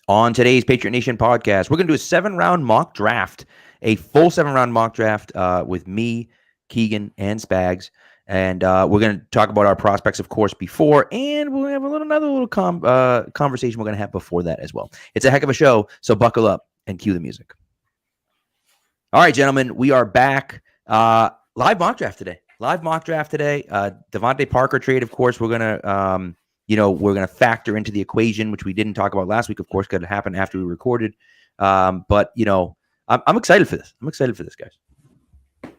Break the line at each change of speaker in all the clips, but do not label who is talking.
On today's Patriot Nation podcast, we're going to do a 7-round mock draft, a full 7-round mock draft with me, Keegan, and Spags. And we're going to talk about our prospects, of course, before, and we'll have another little conversation we're going to have before that as well. It's a heck of a show, so buckle up and cue the music. All right, gentlemen, we are back. Live mock draft today. Devontae Parker trade, of course, we're going to we're going to factor into the equation, which we didn't talk about last week, of course, because it happened after we recorded. But I'm excited for this. I'm excited for this, guys.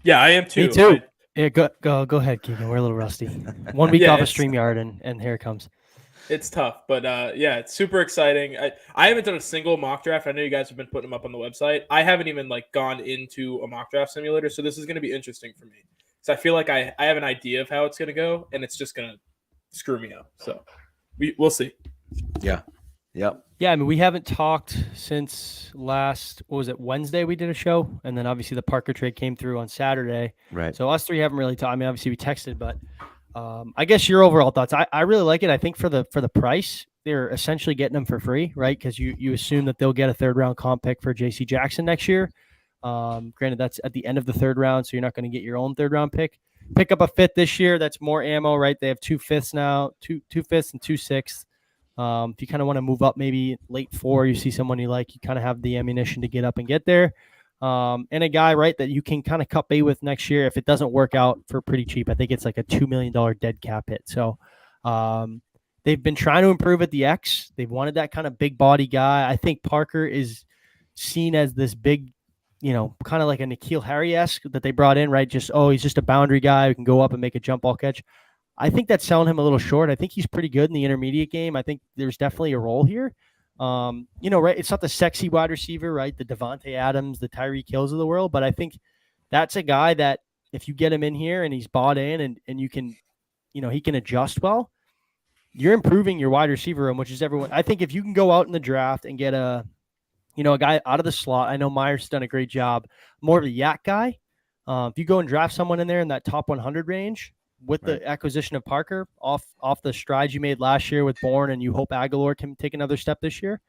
Yeah, I am too.
Me too. Yeah, go ahead, Keegan. We're a little rusty. 1 week off of StreamYard, and here it comes.
It's tough, but it's super exciting. I haven't done a single mock draft. I know you guys have been putting them up on the website. I haven't even gone into a mock draft simulator, so this is going to be interesting for me. So I feel like I have an idea of how it's going to go, and it's just going to screw me up. So we'll see.
Yeah. Yep.
Yeah, I mean, we haven't talked since Wednesday we did a show, and then obviously the Parker trade came through on Saturday.
Right.
So us three haven't really talked. I mean, obviously we texted, but I guess your overall thoughts. I really like it. I think for the price, they're essentially getting them for free, right? Because you assume that they'll get a 3rd-round comp pick for J.C. Jackson next year. Granted, that's at the end of the 3rd round, so you're not going to get your own 3rd-round pick. Pick up a 5th this year. That's more ammo, right? They have 2 5ths now, two 5ths and 2 6ths. If you kind of want to move up, maybe late 4, you see someone you like, you kind of have the ammunition to get up and get there. And a guy, right, that you can kind of cut bait with next year if it doesn't work out for pretty cheap. I think it's like a $2 million dead cap hit. So they've been trying to improve at the X. They've wanted that kind of big body guy. I think Parker is seen as this big, kind of like a N'Keal Harry-esque that they brought in, right? He's just a boundary guy who can go up and make a jump ball catch. I think that's selling him a little short. I think he's pretty good in the intermediate game. I think there's definitely a role here. Right? It's not the sexy wide receiver, right? The Devontae Adams, the Tyreek Hills of the world, but I think that's a guy that if you get him in here and he's bought in and you can, he can adjust well, you're improving your wide receiver room, which is everyone. I think if you can go out in the draft and get a guy out of the slot. I know Myers done a great job. More of a yak guy. If you go and draft someone in there in that top 100 range with the acquisition of Parker off the strides you made last year with Bourne, and you hope Aguilar can take another step this year,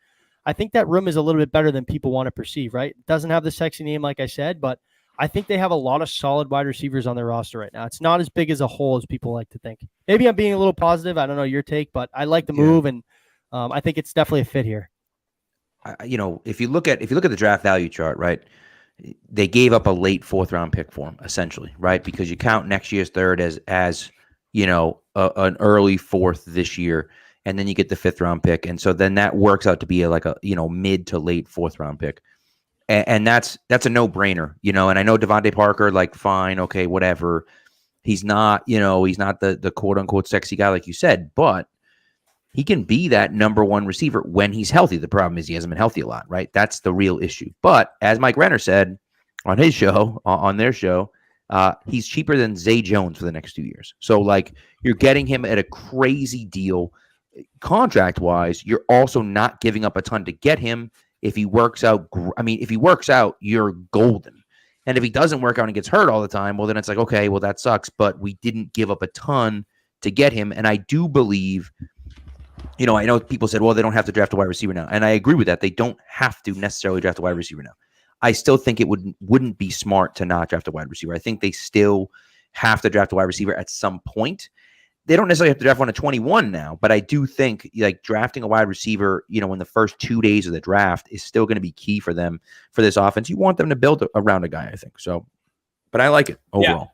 I think that room is a little bit better than people want to perceive, right? It doesn't have the sexy name, like I said, but I think they have a lot of solid wide receivers on their roster right now. It's not as big as a hole as people like to think. Maybe I'm being a little positive. I don't know your take, but I like the move, and I think it's definitely a fit here.
If you look at the draft value chart, right, they gave up a late 4th-round pick for him, essentially, right? Because you count next year's 3rd as an early 4th this year, and then you get the 5th-round pick, and so then that works out to be like a mid to late 4th-round pick, and that's a no-brainer, And I know Devontae Parker, fine, okay, whatever. He's not the quote-unquote sexy guy like you said, but he can be that number 1 receiver when he's healthy. The problem is he hasn't been healthy a lot, right? That's the real issue. But as Mike Renner said on his show, on their show, he's cheaper than Zay Jones for the next 2 years. So, you're getting him at a crazy deal contract-wise. You're also not giving up a ton to get him. If he works out, you're golden. And if he doesn't work out and gets hurt all the time, well, then it's okay, well, that sucks. But we didn't give up a ton to get him. And I do believe... I know people said, well, they don't have to draft a wide receiver now. And I agree with that. They don't have to necessarily draft a wide receiver now. I still think it wouldn't be smart to not draft a wide receiver. I think they still have to draft a wide receiver at some point. They don't necessarily have to draft one at 21 now, but I do think drafting a wide receiver, in the first 2 days of the draft is still going to be key for them for this offense. You want them to build around a guy, I think. So, but I like it overall.
Yeah.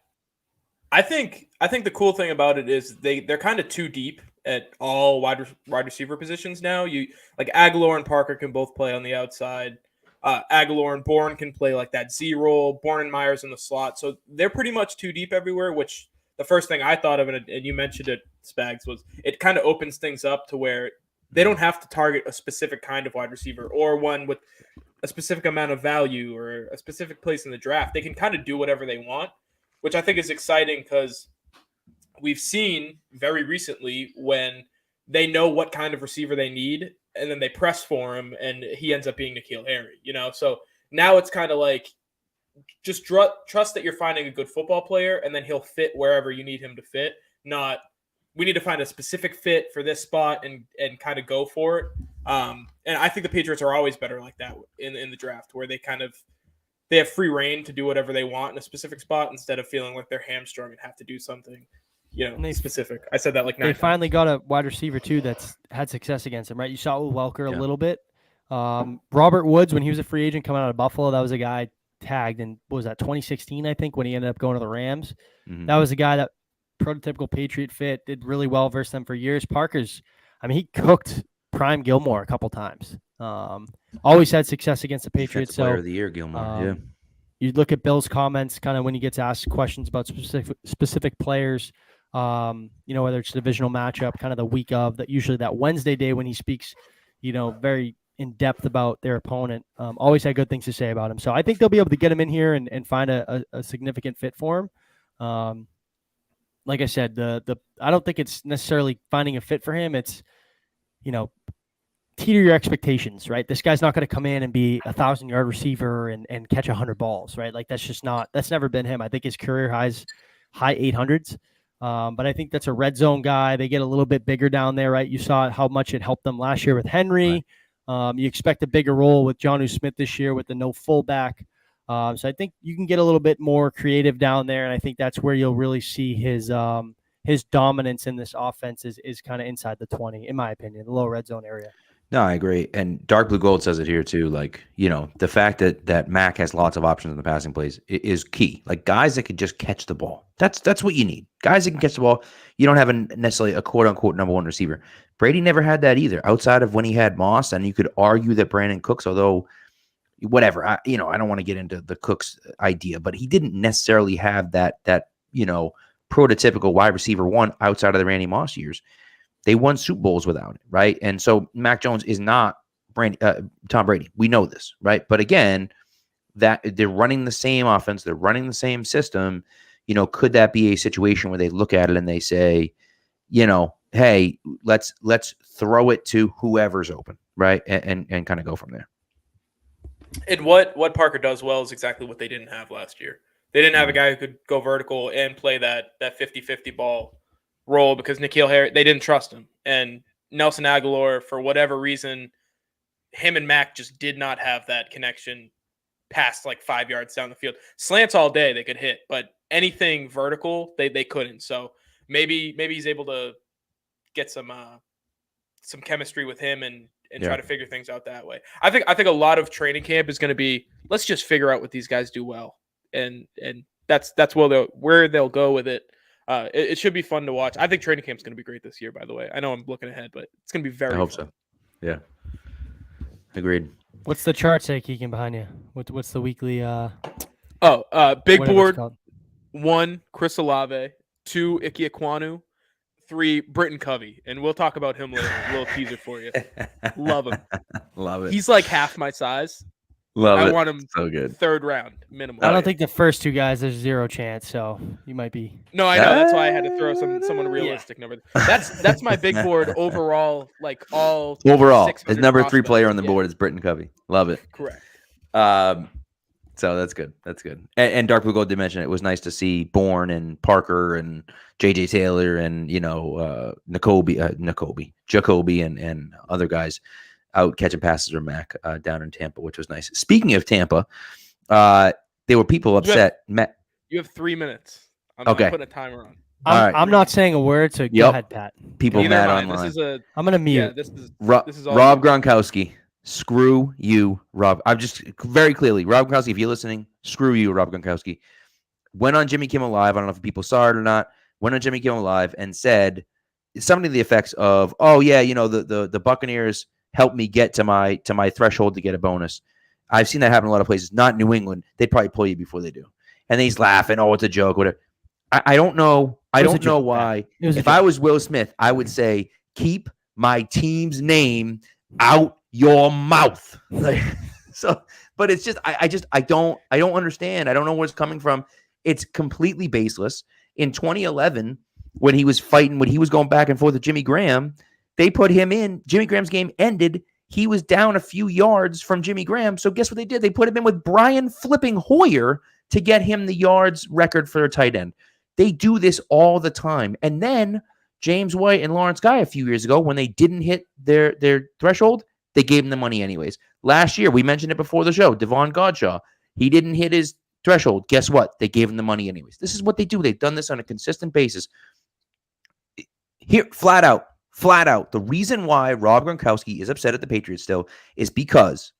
I think the cool thing about it is they're kind of too deep at all wide receiver positions now. You Aguilar and Parker can both play on the outside. Aguilar and Bourne can play that Z role. Bourne and Myers in the slot. So they're pretty much too deep everywhere, which the first thing I thought of, and you mentioned it, Spags, was it kind of opens things up to where they don't have to target a specific kind of wide receiver or one with a specific amount of value or a specific place in the draft. They can kind of do whatever they want, which I think is exciting because we've seen very recently when they know what kind of receiver they need and then they press for him and he ends up being N'Keal Harry, So now it's kind of just trust that you're finding a good football player and then he'll fit wherever you need him to fit. Not we need to find a specific fit for this spot and kind of go for it. And I think the Patriots are always better like that in the draft, where they have free reign to do whatever they want in a specific spot instead of feeling like they're hamstrung and have to do something, specific. I said that like 9
They
times.
finally got a wide receiver too that's had success against him, right? You saw it with Welker a little bit. Robert Woods, when he was a free agent coming out of Buffalo, that was a guy tagged in, what was that, 2016, I think, when he ended up going to the Rams.
Mhm.
That was a guy that prototypical Patriot fit, did really well versus them for years. He cooked Prime Gilmore a couple times. Always had success against the Patriots.
Defensive Player of the Year, Gilmore.
You look at Bill's comments kind of when he gets asked questions about specific players, whether it's divisional matchup, kind of the week of that, usually that Wednesday day when he speaks, very in depth about their opponent. Always had good things to say about him. So I think they'll be able to get him in here and find a significant fit for him. Like I said, I don't think it's necessarily finding a fit for him. It's, teeter your expectations, right? This guy's not going to come in and be 1,000-yard receiver and catch 100 balls, right? Like that's never been him. I think his career highs high 800s. But I think that's a red zone guy. They get a little bit bigger down there, right? You saw how much it helped them last year with Henry. Right. You expect a bigger role with Jonnu Smith this year with the no fullback. So I think you can get a little bit more creative down there, and I think that's where you'll really see his dominance in this offense is kind of inside the 20, in my opinion, the low red zone area.
No, I agree. And Dark Blue Gold says it here too. Like, the fact that Mac has lots of options in the passing plays is key. Like guys that can just catch the ball. That's what you need. Guys that can catch the ball. You don't have necessarily a quote unquote number one receiver. Brady never had that either, outside of when he had Moss. And you could argue that Brandon Cooks, although whatever, I don't want to get into the Cooks idea, but he didn't necessarily have that prototypical wide receiver one outside of the Randy Moss years. They won Super Bowls without it, right? And so Mac Jones is not Tom Brady. We know this, right? But again, that they're running the same offense, they're running the same system. Could that be a situation where they look at it and they say, hey, let's throw it to whoever's open, right? And kind of go from there.
And what Parker does well is exactly what they didn't have last year. They didn't have a guy who could go vertical and play that 50-50 ball role because N'Keal Harry, they didn't trust him. And Nelson Aguilar, for whatever reason, him and Mac just did not have that connection past like 5 yards down the field. Slants all day they could hit, but anything vertical they couldn't. So maybe he's able to get some chemistry with him and try to figure things out that way. I think a lot of training camp is going to be, let's just figure out what these guys do well, and that's where they'll go with it. It should be fun to watch. I think training camp's going to be great this year, by the way. I know I'm looking ahead, but it's going to be very fun.
I hope so. Yeah. Agreed.
What's the chart say, Keegan, behind you? What's the weekly
big board? 1, Chris Olave. 2, Ike Ekwonu. 3, Britton Covey. And we'll talk about him later. A little teaser for you. Love him.
Love it.
He's like half my size. I want him
so good.
3rd round minimum.
I don't think the first two guys, there's zero chance, so you might be.
No, I know. That's why I had to throw someone realistic number. That's my big board overall. Like
overall, his number 3 player on the board is Britton Covey. Love it.
Correct.
So that's good. That's good. And Dark Blue Gold did mention it was nice to see Bourne and Parker and J.J. Taylor and Jacoby and other guys out catching passes or Mac down in Tampa, which was nice. Speaking of Tampa, there were people upset.
You have 3 minutes. I'm putting a timer on.
I'm not saying a word, so go ahead, Pat.
People mad online.
I'm going to mute.
Yeah, this is all
Rob Gronkowski. Screw you, Rob. I'm just very clearly, Rob Gronkowski, if you're listening, screw you, Rob Gronkowski. Went on Jimmy Kimmel Live. I don't know if people saw it or not. Went on Jimmy Kimmel Live and said something to the effects of, "Oh yeah, the Buccaneers helped me get to my threshold to get a bonus." I've seen that happen in a lot of places. Not New England. They'd probably pull you before they do. And then he's laughing. Oh, it's a joke. Whatever. I don't know. I don't know why. If I was Will Smith, I would say, keep my team's name out your mouth. But it's just I don't understand. I don't know where it's coming from. It's completely baseless. In 2011, when he was going back and forth with Jimmy Graham, they put him in. Jimmy Graham's game ended. He was down a few yards from Jimmy Graham. So guess what they did? They put him in with Brian flipping Hoyer to get him the yards record for a tight end. They do this all the time. And then James White and Lawrence Guy a few years ago, when they didn't hit their threshold, They gave him the money anyways. Last year, we mentioned it before the show, Devon Godshaw, he didn't hit his threshold. Guess what? They gave him the money anyways. This is what they do. They've done this on a consistent basis. Here, flat out, the reason why Rob Gronkowski is upset at the Patriots still is because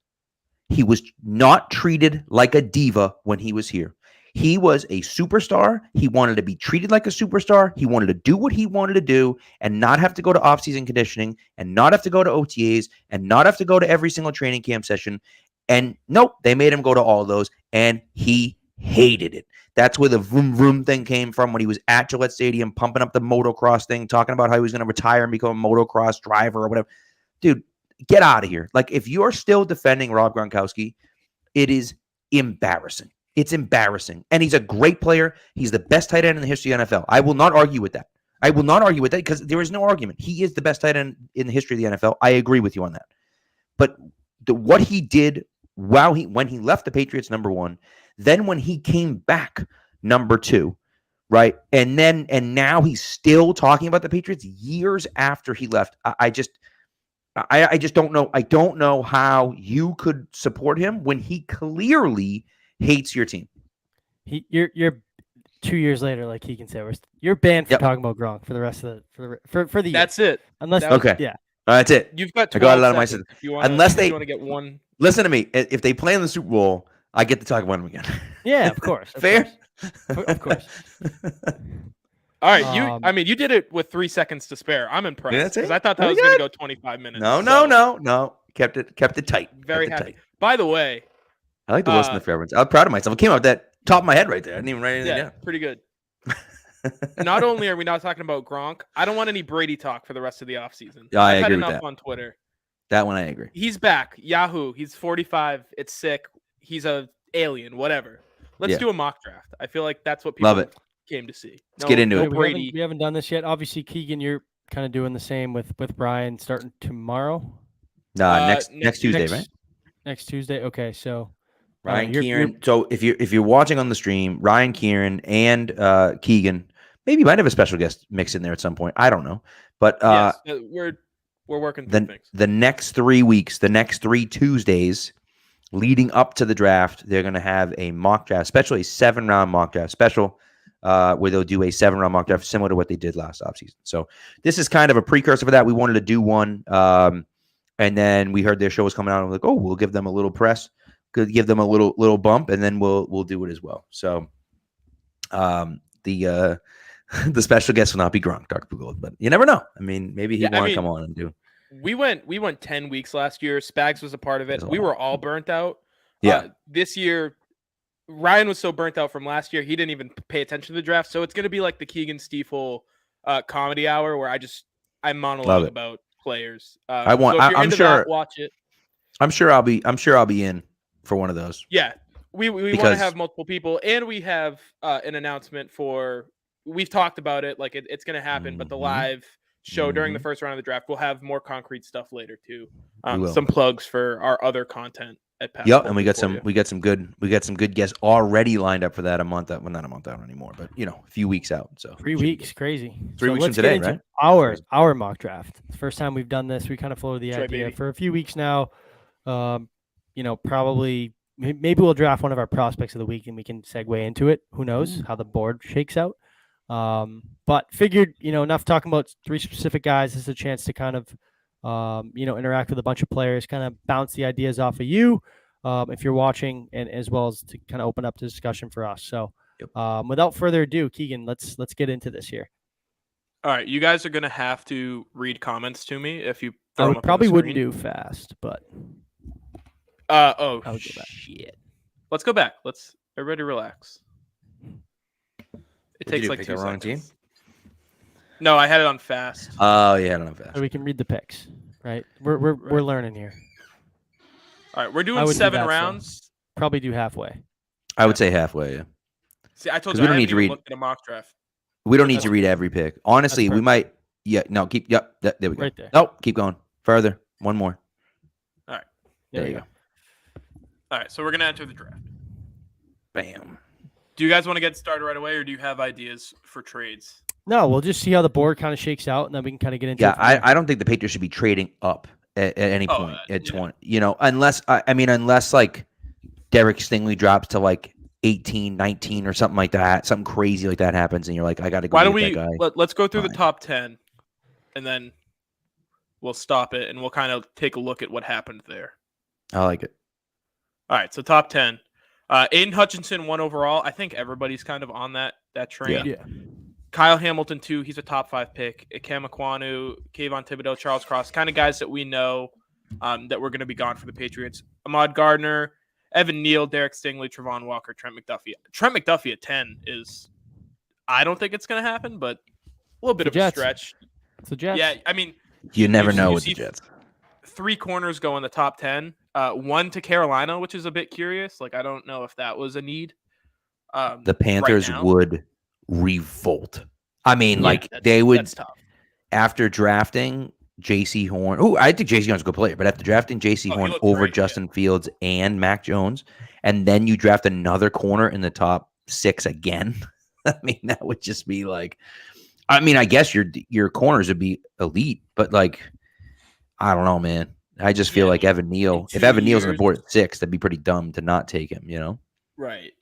he was not treated like a diva when he was here. He was a superstar. He wanted to be treated like a superstar. He wanted to do what he wanted to do and not have to go to off-season conditioning and not have to go to OTAs and not have to go to every single training camp session. And nope, they made him go to all of those, and he hated it. That's where the vroom vroom thing came from when he was at Gillette Stadium pumping up the motocross thing, talking about how he was going to retire and become a motocross driver or whatever. Dude, get out of here. Like, if you're still defending Rob Gronkowski, it is embarrassing. It's embarrassing. And he's a great player. He's the best tight end in the history of the NFL. I will not argue with that. Because there is no argument. He is the best tight end in the history of the NFL. I agree with you on that. But what he did when he left the Patriots, number one, then when he came back, number two, right? And now he's still talking about the Patriots years after he left. I just don't know. I don't know how you could support him when he clearly hates your team.
You're 2 years later, like he can say, you're banned for talking about Gronk for the rest of the for the year.
That's it.
Unless
okay,
yeah,
that's it.
You've got.
I got it out of my system.
Unless they want to get one.
Listen to me. If they play in the Super Bowl, I get to talk about him again.
Yeah, of course.
Fair.
Of course.
All right, you did it with 3 seconds to spare. I'm impressed because I thought that was going to go 25 minutes.
No. Kept it tight.
Very happy. By the way,
I like the Will Smith reference. I was proud of myself. It came out of that top of my head right there. I didn't even write anything down.
Pretty good. Not only are we not talking about Gronk, I don't want any Brady talk for the rest of the offseason.
Yeah, I agree
with
with
that.
that.
On Twitter.
That one I agree.
He's back. Yahoo. He's 45. It's sick. He's a alien. Whatever. Let's do a mock draft. I feel like that's what people came to see.
Let's get into it.
We haven't done this yet. Obviously, Keegan, you're kind of doing the same with Brian starting tomorrow.
Next Tuesday, right?
Next Tuesday. Okay, so
Ryan Kieran. So if you're watching on the stream, Ryan Kieran and Keegan, maybe you might have a special guest mix in there at some point. I don't know, but
yes, we're working through things.
The next 3 weeks, the next 3 Tuesdays leading up to the draft, they're going to have a mock draft, especially a 7-round mock draft special, where they'll do a 7-round mock draft similar to what they did last offseason. So this is kind of a precursor for that. We wanted to do one, and then we heard their show was coming out, and we're like, oh, we'll give them a little press, could give them a little bump, and then we'll do it as well. So the special guest will not be Gronk, Dr. Pugold, but you never know. I mean, maybe he want to come on and do.
We went 10 weeks last year. Spags was a part of it. We were all burnt out.
Yeah.
This year, Ryan was so burnt out from last year, he didn't even pay attention to the draft. So it's going to be like the Keegan Stiefel comedy hour where I monologue about players.
I'm sure.
Watch it.
I'm sure I'll be in for one of those.
Yeah. We want to have multiple people, and we have an announcement for. We've talked about it, like it's going to happen, but the live show during the first round of the draft, we'll have more concrete stuff later too. Some plugs for our other content at Pat.
Yep, and we got some good guests already lined up for that not a month out anymore, but a few weeks out. So
3 weeks, crazy.
3 weeks from today, right?
Our mock draft. The first time we've done this, we kind of floated the idea
baby.
For a few weeks now. Probably maybe we'll draft one of our prospects of the week and we can segue into it. Who knows how the board shakes out. But figured, enough talking about 3 specific guys. This is a chance to kind of, interact with a bunch of players, kind of bounce the ideas off of you, if you're watching, and as well as to kind of open up the discussion for us. So, without further ado, Keegan, let's get into this here.
All right, you guys are gonna have to read comments to me if you.
I probably wouldn't do fast, but.
Shit. Let's go back. Everybody relax. It takes like 2 seconds. Team? No, I had it on fast.
Oh, yeah, I don't know fast.
So we can read the picks, right? We're learning here.
All right, we're doing 7 rounds.
So probably do halfway.
I would say halfway. Yeah.
See, I told you
we don't need to read
a mock draft.
We don't need to read every pick. Honestly, we might. Yeah. No. Keep. Yep. There we go.
Right there.
Nope. Keep going further. One more.
All right.
There you go.
All right, so we're gonna enter the draft.
Bam.
Do you guys want to get started right away, or do you have ideas for trades?
No, we'll just see how the board kind of shakes out, and then we can kind of get into it.
Yeah, I don't think the Patriots should be trading up at any
Oh,
point at
yeah.
20. You know, unless unless like Derek Stingley drops to like 18, 19 or something like that, something crazy like that happens, and you're like, I got to go
Why don't
get that
we
guy.
let's go through the
Fine.
top 10, and then we'll stop it, and we'll kind of take a look at what happened there.
I like it.
All right, so top 10. Aiden Hutchinson, 1 overall. I think everybody's kind of on that train.
Yeah.
Kyle Hamilton, 2. He's a top 5 pick. Ikem Ekwonu, Kayvon Thibodeau, Charles Cross, kind of guys that we know that were going to be gone for the Patriots. Ahmad Gardner, Evan Neal, Derek Stingley, Trevon Walker, Trent McDuffie. Trent McDuffie at 10 is, I don't think it's going to happen, but a little bit of a stretch.
It's the Jets.
Yeah, I mean,
You never know with the Jets.
3 corners go in the top 10. 1 to Carolina, which is a bit curious. Like, I don't know if that was a need.
The Panthers
right
would revolt. I mean, they would,
that's tough.
after drafting J.C. Horn. Oh, I think J.C. Horn's a good player, but after drafting J.C. Horn over Justin Fields and Mac Jones, and then you draft another corner in the top 6 again, I mean, that would just be like, I mean, I guess your corners would be elite, but like, I don't know, man. I just feel like Evan Neal. If Evan Neal's on the board at 6, that'd be pretty dumb to not take him, you know?
Right.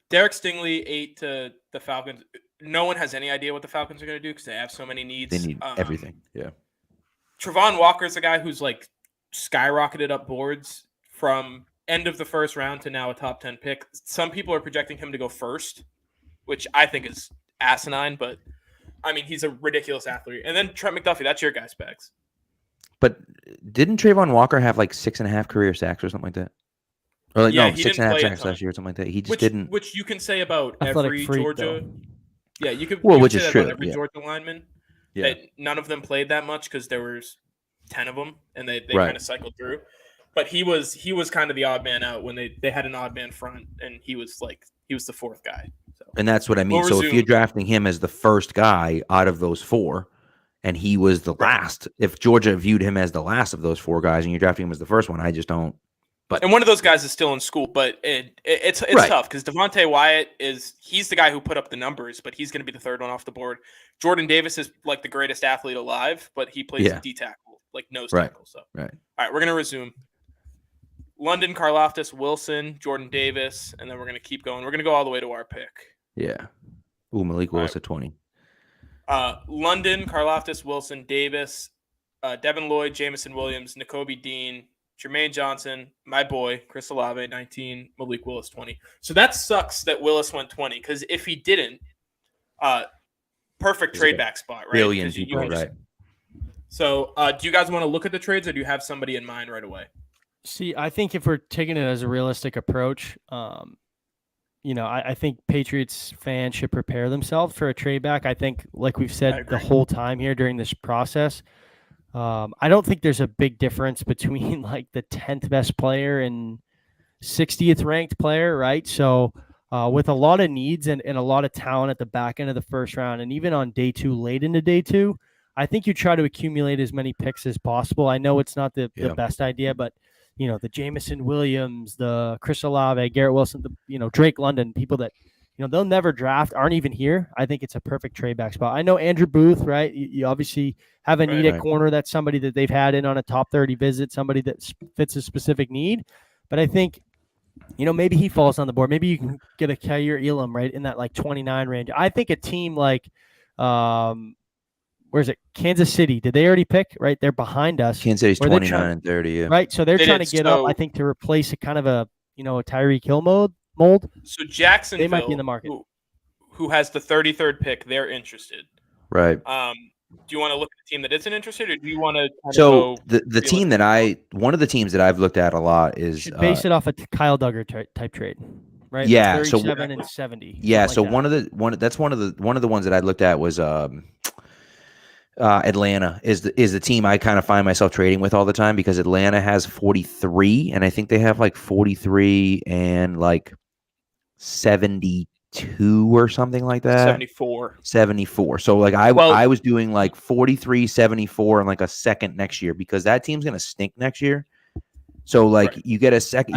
Derek Stingley, 8 to the Falcons. No one has any idea what the Falcons are going to do because they have so many needs.
They need everything. Yeah.
Trevon Walker is a guy who's like skyrocketed up boards from end of the first round to now a top 10 pick. Some people are projecting him to go first, which I think is asinine, but I mean, he's a ridiculous athlete. And then Trent McDuffie, that's your guy, Specs.
But didn't Trayvon Walker have like 6.5 career sacks or something like that? Or like, no, 6.5 sacks last year or something like that. He just didn't.
Which you can say about
Athletic
every
freak,
Georgia.
though.
Yeah, you could.
Well,
you
which
could
is
say
true.
About every
Yeah.
Georgia lineman.
Yeah.
That none of them played that much because there was 10 of them, and they
Right.
kind of cycled through. But he was kind of the odd man out when they had an odd man front, and he was the 4th guy. So.
And that's what I mean. So if you're drafting him as the first guy out of those 4, and he was the last, if Georgia viewed him as the last of those 4 guys, and you're drafting him as the first one, I just don't. But
and one of those guys is still in school, but it's
Right.
tough because Devontae Wyatt he's the guy who put up the numbers, but he's going to be the 3rd one off the board. Jordan Davis is like the greatest athlete alive, but he plays D tackle, like nose tackle. So
right.
All right, we're going to resume. London, Karlaftis, Wilson, Jordan Davis, and then we're going to keep going. We're going to go all the way to our pick.
Yeah. Ooh, Malik Willis at 20.
London, Karlaftis, Wilson, Davis, Devin Lloyd, Jamison Williams, Nakobe Dean, Jermaine Johnson, my boy, Chris Olave, 19, Malik Willis, 20. So that sucks that Willis went 20, because if he didn't, perfect trade back spot, right?
Billion people, right.
So do you guys want to look at the trades, or do you have somebody in mind right away?
See, I think if we're taking it as a realistic approach, I think Patriots fans should prepare themselves for a trade back. I think, like we've said the whole time here during this process, I don't think there's a big difference between like the 10th best player and 60th ranked player, right? So with a lot of needs and a lot of talent at the back end of the first round, and even on day 2, late into day 2, I think you try to accumulate as many picks as possible. I know it's not the best idea, but the Jamison Williams, the Chris Olave, Garrett Wilson, Drake London, people that, they'll never draft, aren't even here. I think it's a perfect trade back spot. I know Andrew Booth, right? You obviously have a need at corner. That's somebody that they've had in on a top 30 visit, somebody that fits a specific need. But I think, maybe he falls on the board. Maybe you can get a Kyer Elam right in that like 29 range. I think a team like, where's it? Kansas City. Did they already pick? Right, they're behind us.
Kansas City's 29 and 30. Yeah.
Right, so they're trying to get up. I think to replace a kind of a a Tyreek Hill mold.
So Jacksonville,
they might be in the market.
Who has the 33rd pick? They're interested.
Right.
Do you want to look at the team that isn't interested, or do you want to?
So the team that one of the teams that I've looked at a lot is
should base it off a Kyle Duggar type trade. Right.
Yeah.
37 and 70.
Yeah. So one of the ones that I looked at was Atlanta is the team I kind of find myself trading with all the time, because Atlanta has 43, and I think they have like 43 and like 72 or something like that. 74. So like I was doing like 43, 74 and like a second next year, because that team's gonna stink next year. So like you get a second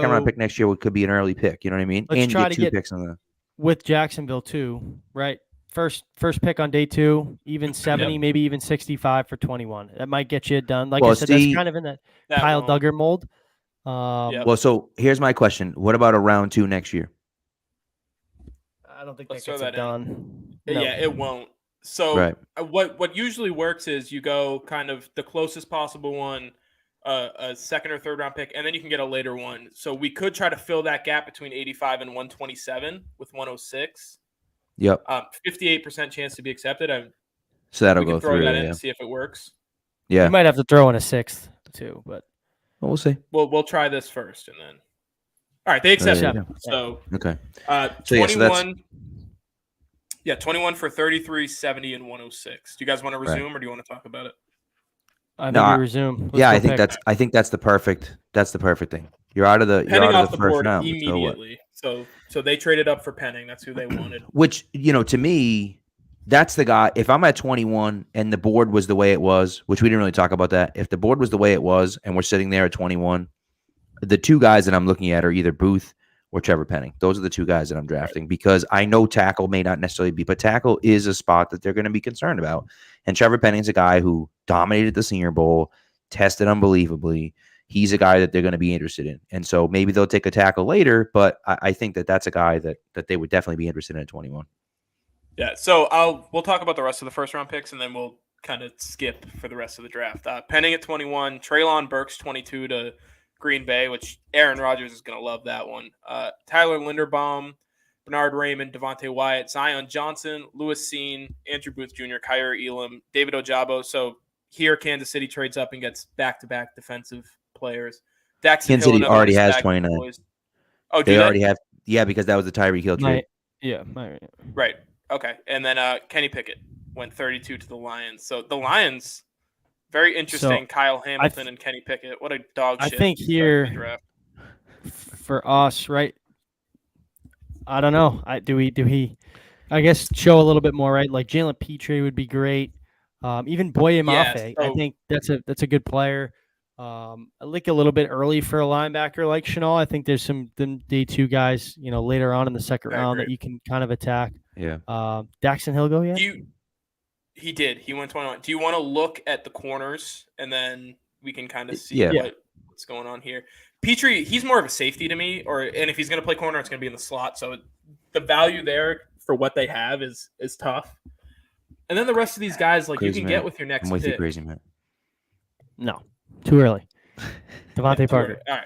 round pick next year, what could be an early pick. You know what I mean? And you get 2 picks on the
with Jacksonville too, right? first pick on day 2, even 70, maybe even 65 for 21. That might get you done. Like I said, that's kind of in that Kyle
won't.
Duggar mold.
Well, so here's my question: what about a round 2 next year?
I don't think
Let's
that gets
throw
it
that in.
done.
Yeah, it won't. So
Right.
what usually works is you go kind of the closest possible one, a second or third round pick, and then you can get a later one. So we could try to fill that gap between 85 and 127 with 106.
Yep.
58% chance to be accepted.
So that'll
we can
go
throw
through.
that in
Yeah.
and see if it works.
Yeah.
You might have to throw in a 6th too, but
we'll see.
We'll try this first, and then. All right, they accepted.
Yeah.
So
okay.
21. Yeah, 21 for 33, 70, and 106. Do you guys want to resume, or do you want to talk about it?
I think we resume. Let's
I think that's the perfect thing. You're out of the first
board
round
immediately. So they traded up for Penning. That's who they wanted.
Which, to me, that's the guy. If I'm at 21 and the board was the way it was, which we didn't really talk about that. If the board was the way it was and we're sitting there at 21, the 2 guys that I'm looking at are either Booth or Trevor Penning. Those are the 2 guys that I'm drafting because I know tackle may not necessarily be, but tackle is a spot that they're going to be concerned about. And Trevor Penning's a guy who dominated the Senior Bowl, tested unbelievably. He's a guy that they're going to be interested in. And so maybe they'll take a tackle later, but I think that that's a guy that they would definitely be interested in at 21.
Yeah, so we'll talk about the rest of the first round picks, and then we'll kind of skip for the rest of the draft. Penning at 21, Treylon Burks 22 to Green Bay, which Aaron Rodgers is going to love that one. Tyler Linderbaum, Bernard Raymond, Devontae Wyatt, Zion Johnson, Lewis Seen, Andrew Booth Jr., Kyrie Elam, David Ojabo. So here Kansas City trades up and gets back-to-back defensive players.
Kansas City already has 29.
Oh,
they already have? Yeah, because that was the Tyreek Hill trade.
Right. Okay. And then Kenny Pickett went 32 to the Lions. So the Lions, very interesting. Kyle Hamilton and Kenny Pickett. What a dog shit.
I think here for us, right? I don't know. Do we I guess show a little bit more, right? Like Jalen Petrie would be great. Even Boye Mafe. I think that's a good player. I like a little bit early for a linebacker like Chenal. I think there's some day 2 guys, later on in the second round that you can kind of attack.
Yeah.
Daxton Hill go yet?
He did. He went 21. Do you want to look at the corners and then we can kind of see what's going on here? Petrie, he's more of a safety to me, and if he's going to play corner, it's going to be in the slot. So the value there for what they have is tough. And then the rest of these guys, like
crazy,
you can
man.
get with your next
I'm with
pick.
you, crazy man.
No, too early. Devontae Parker.
All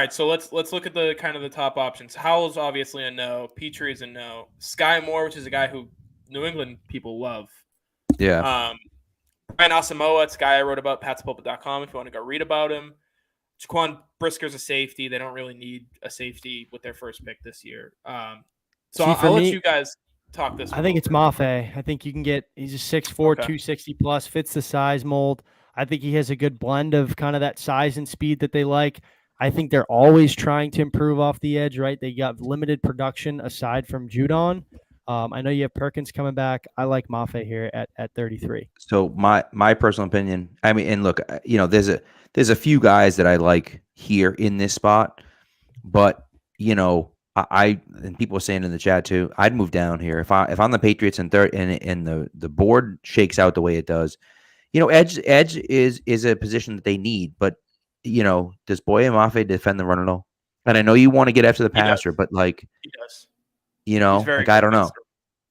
right. So let's look at the kind of the top options. Howell's obviously a no. Petrie is a no. Sky Moore, which is a guy who New England people love.
Yeah.
Brian Asamoah, it's a guy I wrote about, patspulpit.com if you want to go read about him. Jaquan Brisker's a safety. They don't really need a safety with their first pick this year. So I'll let you guys talk this.
I think it's Mafe. I think you can get, he's a 6'4", 260 plus, fits the size mold. I think he has a good blend of kind of that size and speed that they like. I think they're always trying to improve off the edge, right? They got limited production aside from Judon. I know you have Perkins coming back. I like Mafe here at 33. So
my personal opinion, I mean, and look, there's a few guys that I like here in this spot, but I and people are saying in the chat too, I'd move down here if I'm the Patriots and the board shakes out the way it does. Edge is a position that they need, but does Boye Mafe defend the run at all? And I know you want to get after the passer, but like
he does.
I don't know.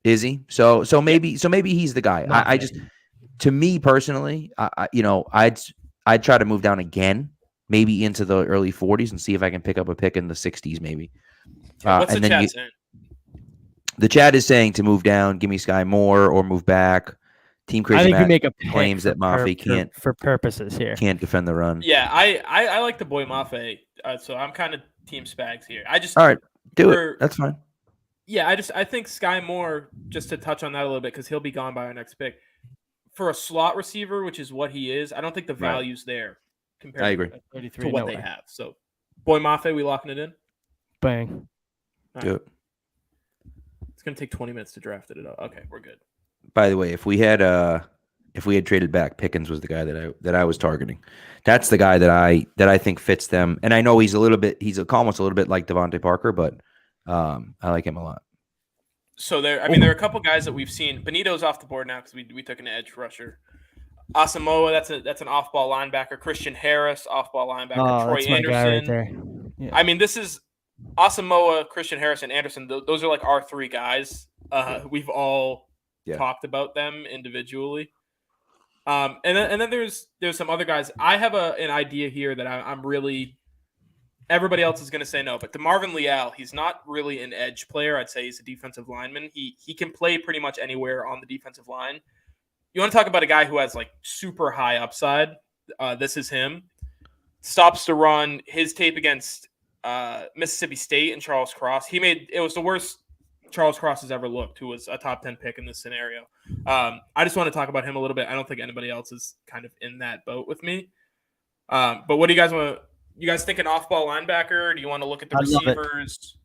Is he? So maybe he's the guy. I just, to me personally, I'd try to move down again, maybe into the early 40s and see if I can pick up a pick in the 60s, maybe.
What's the chat saying?
The chat is saying to move down, give me Sky Moore, or move back. Team Crazy
I think
Matt
you make a
claims that Mafe can't
for purposes here.
Can't defend the run.
Yeah, I like the Boye Mafe, so I'm kind of Team Spags here.
All right, do it. That's fine.
Yeah, I think Sky Moore, just to touch on that a little bit, because he'll be gone by our next pick. For a slot receiver, which is what he is, I don't think the value's there compared to what they have. So, Boye Mafe, we locking it in?
Bang.
Do it.
It's going to take 20 minutes to draft it. Okay, we're good.
By the way, if we had traded back, Pickens was the guy that I was targeting. That's the guy that I think fits them. And I know he's almost a little bit like Devontae Parker, but I like him a lot.
So there are a couple guys that we've seen. Benito's off the board now because we took an edge rusher. Asamoah, that's an off-ball linebacker. Christian Harris, off-ball linebacker. Troy
that's my guy right
Anderson.
there. Yeah.
I mean, this is Asamoah, Christian Harris, and Anderson. Those are like our three guys. We've all talked about them individually. And then there's some other guys. I have an idea here that I'm really. Everybody else is going to say no, but to Marvin Lial, he's not really an edge player. I'd say he's a defensive lineman. He can play pretty much anywhere on the defensive line. You want to talk about a guy who has like super high upside? This is him. Stops to run. His tape against Mississippi State and Charles Cross. It was the worst Charles Cross has ever looked, who was a top 10 pick in this scenario. I just want to talk about him a little bit. I don't think anybody else is kind of in that boat with me. But what do you guys want to? You guys think an off-ball linebacker? Do you want to look at the receivers?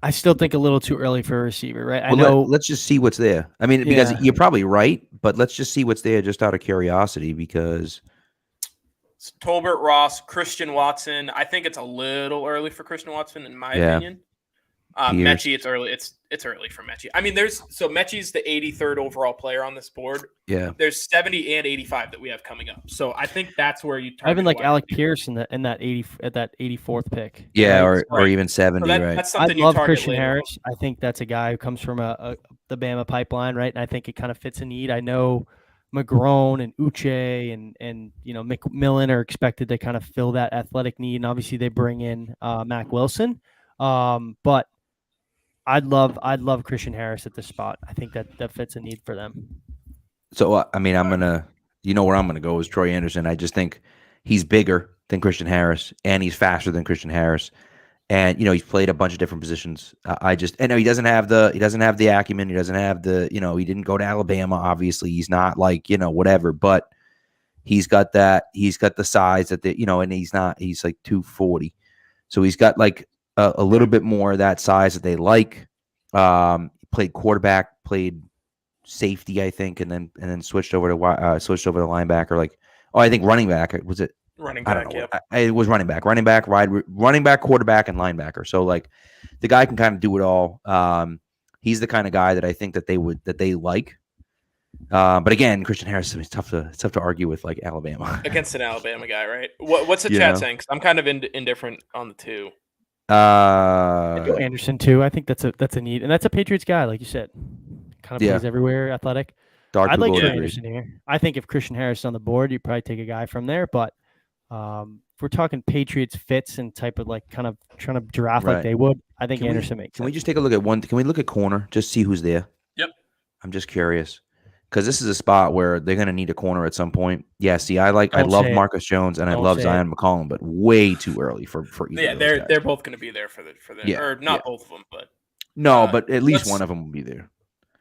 I still think a little too early for a receiver, right?
Let's just see what's there. I mean, because you're probably right, but let's just see what's there just out of curiosity because
it's Tolbert Ross, Christian Watson. I think it's a little early for Christian Watson, in my opinion. Mechie, it's early. It's early for Mechie. I mean, Mechie's the 83rd overall player on this board.
Yeah.
There's 70 and 85 that we have coming up. So I think that's where you target.
I even like Alec Pierce in that 84th pick.
Yeah, right? or even 70,
so
right?
That's something
I love
you target
Christian
later.
Harris. I think that's a guy who comes from the Bama pipeline, right? And I think it kind of fits a need. I know McGrone and Uche and McMillan are expected to kind of fill that athletic need, and obviously they bring in Mac Wilson. But I'd love Christian Harris at this spot. I think that fits a need for them.
So I mean, I'm gonna, where I'm gonna go is Troy Anderson. I just think he's bigger than Christian Harris, and he's faster than Christian Harris, and he's played a bunch of different positions. I know he doesn't have the acumen. He doesn't have the he didn't go to Alabama. Obviously, he's not like whatever, but he's got that. He's got the size that and he's like 240, so he's got like a little bit more of that size that they like. Played quarterback, played safety, I think, and then switched over to linebacker. I think running back was it?
Running back, I don't know.
It was running back, running back, quarterback, and linebacker. So the guy can kind of do it all. He's the kind of guy that I think that they like. But again, Christian Harris, it's tough to argue with Alabama
against an Alabama guy, right? What's the chat saying? 'Cause I'm kind of indifferent on the two.
Anderson too. I think that's a need, and that's a Patriots guy, like you said. Kind of plays everywhere, athletic. I'd like Troy Anderson here. I think if Christian Harris is on the board, you'd probably take a guy from there. But if we're talking Patriots fits and type of kind of trying to draft like they would, I think Anderson makes sense.
Can we just take a look at one? Can we look at corner? Just see who's there.
Yep.
I'm just curious. Because this is a spot where they're going to need a corner at some point. Yeah, see, I love Marcus Jones and I love Zion McCollum, but way too early for either.
Yeah,
of those guys.
They're both going to be there for or not both of them, but
no, but at least one of them will be there.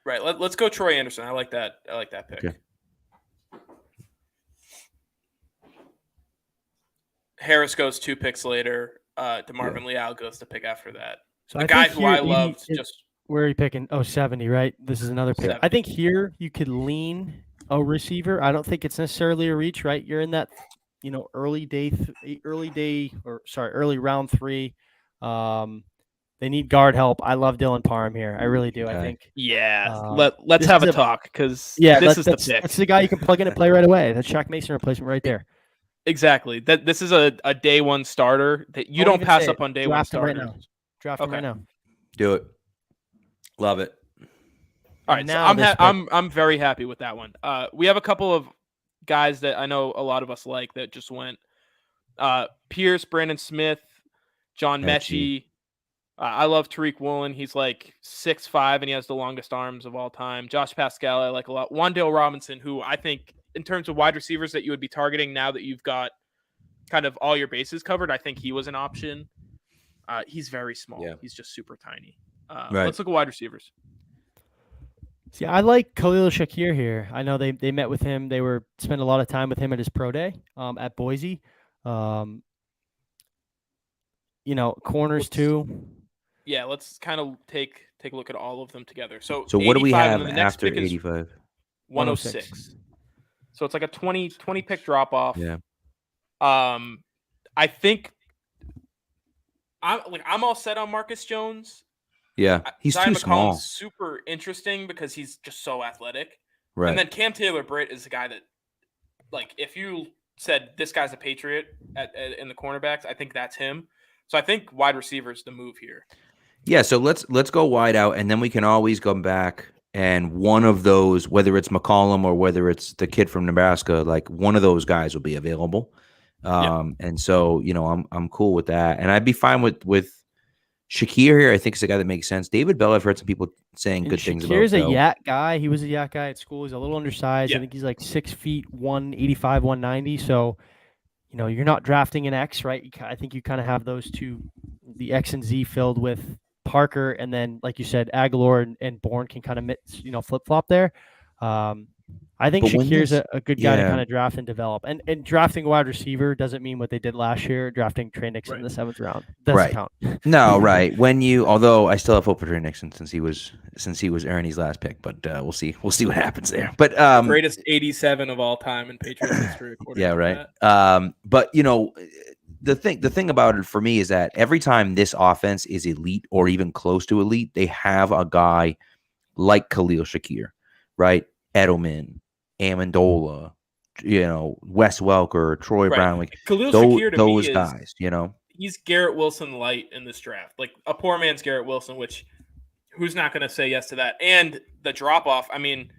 Right. Let's go Troy Anderson. I like that pick.
Okay.
Harris goes 2 picks later. Marvin Lial goes to pick after that.
So
a guy who I loved just.
Where are you picking? 70, right? This is another pick.
70.
I think here you could lean a receiver. I don't think it's necessarily a reach, right? You're in that, early round 3. They need guard help. I love Dylan Parham here. I really do.
Okay.
I think.
Yeah. Let's have a talk because this is the pick.
That's the guy you can plug in and play right away. That's Shaq Mason replacement right there.
Exactly. This is a day one starter that you don't pass up on day one starter.
Draft him right now.
Do it. Love it.
All right, so I'm very happy with that one. We have a couple of guys that I know a lot of us like that just went. Pierce, Brandon Smith, John Mechie. I love Tariq Woolen. He's like 6'5", and he has the longest arms of all time. Josh Pascal, I like a lot. Wan'Dale Robinson, who I think in terms of wide receivers that you would be targeting now that you've got kind of all your bases covered, I think he was an option. He's very small. Yeah. He's just super tiny. Let's look at wide receivers.
See, I like Khalil Shakir here. I know they met with him. They spent a lot of time with him at his pro day at Boise. Corners too.
Yeah, let's kind of take a look at all of them together. So
what do we have after 85?
106. So it's like a 20 pick drop off.
Yeah.
I think I'm all set on Marcus Jones.
Yeah, he's
Ty
too
McCollum's
small.
super interesting because he's just so athletic.
Right.
And then Cam Taylor-Britt is a guy that, like, if you said this guy's a Patriot in the cornerbacks, I think that's him. So I think wide receiver is the move here.
Yeah, so let's go wide out, and then we can always come back. And one of those, whether it's McCollum or whether it's the kid from Nebraska, like one of those guys will be available. And so I'm cool with that, and I'd be fine with Shakir here. I think is a guy that makes sense. David Bell, I've heard some people saying good things about.
Shakir's a
Bell.
yak guy. He was a yak guy at school. He's a little undersized.
Yeah.
I think he's like 6 feet, 185, 190. So, you're not drafting an X, right? I think you kind of have those two, the X and Z filled with Parker, and then, like you said, Aguilar and Bourne can kind of flip flop there. I think Shakir's a good guy to kind of draft and develop. And drafting a wide receiver doesn't mean what they did last year, drafting Trey Nixon in the 7th round. Doesn't count.
No, right. Although I still have hope for Trey Nixon since he was Ernie's last pick, but we'll see. We'll see what happens there. But
greatest 87 of all time in Patriots history.
Yeah, right. But the thing about it for me is that every time this offense is elite or even close to elite, they have a guy like Khalil Shakir, right? Edelman, Amendola, Wes Welker, Troy Brown, like
Khalil Shakir to
those
me
guys,
he's Garrett Wilson light in this draft, like a poor man's Garrett Wilson, which who's not going to say yes to that? And the drop off, I mean,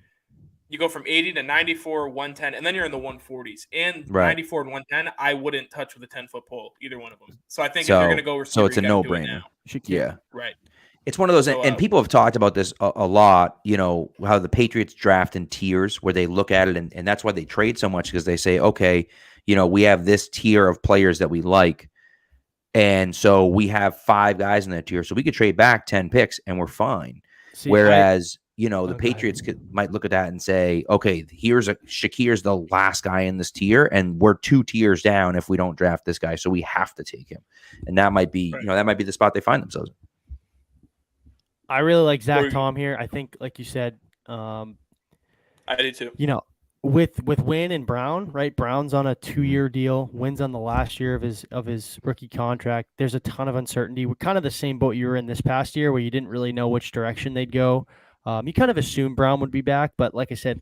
you go from 80 to 94, 110, and then you're in the 140s. And 94 and 110, I wouldn't touch with a 10-foot pole, either one of them. So I think if you're going to go receiver,
so it's a no-brainer. Yeah.
Right.
It's one of those, and people have talked about this a lot, how the Patriots draft in tiers where they look at it, and that's why they trade so much, because they say, okay, we have this tier of players that we like, and so we have 5 guys in that tier, so we could trade back 10 picks and we're fine. Whereas, the Patriots might look at that and say, okay, Shakir's the last guy in this tier, and we're 2 tiers down if we don't draft this guy, so we have to take him. And that might be, that might be the spot they find themselves in.
I really like Zach Tom here. I think, like you said,
I do too.
With Wynn and Brown, right? Brown's on a 2-year deal. Wynn's on the last year of his rookie contract. There's a ton of uncertainty. We're kind of the same boat you were in this past year, where you didn't really know which direction they'd go. You kind of assumed Brown would be back, but like I said,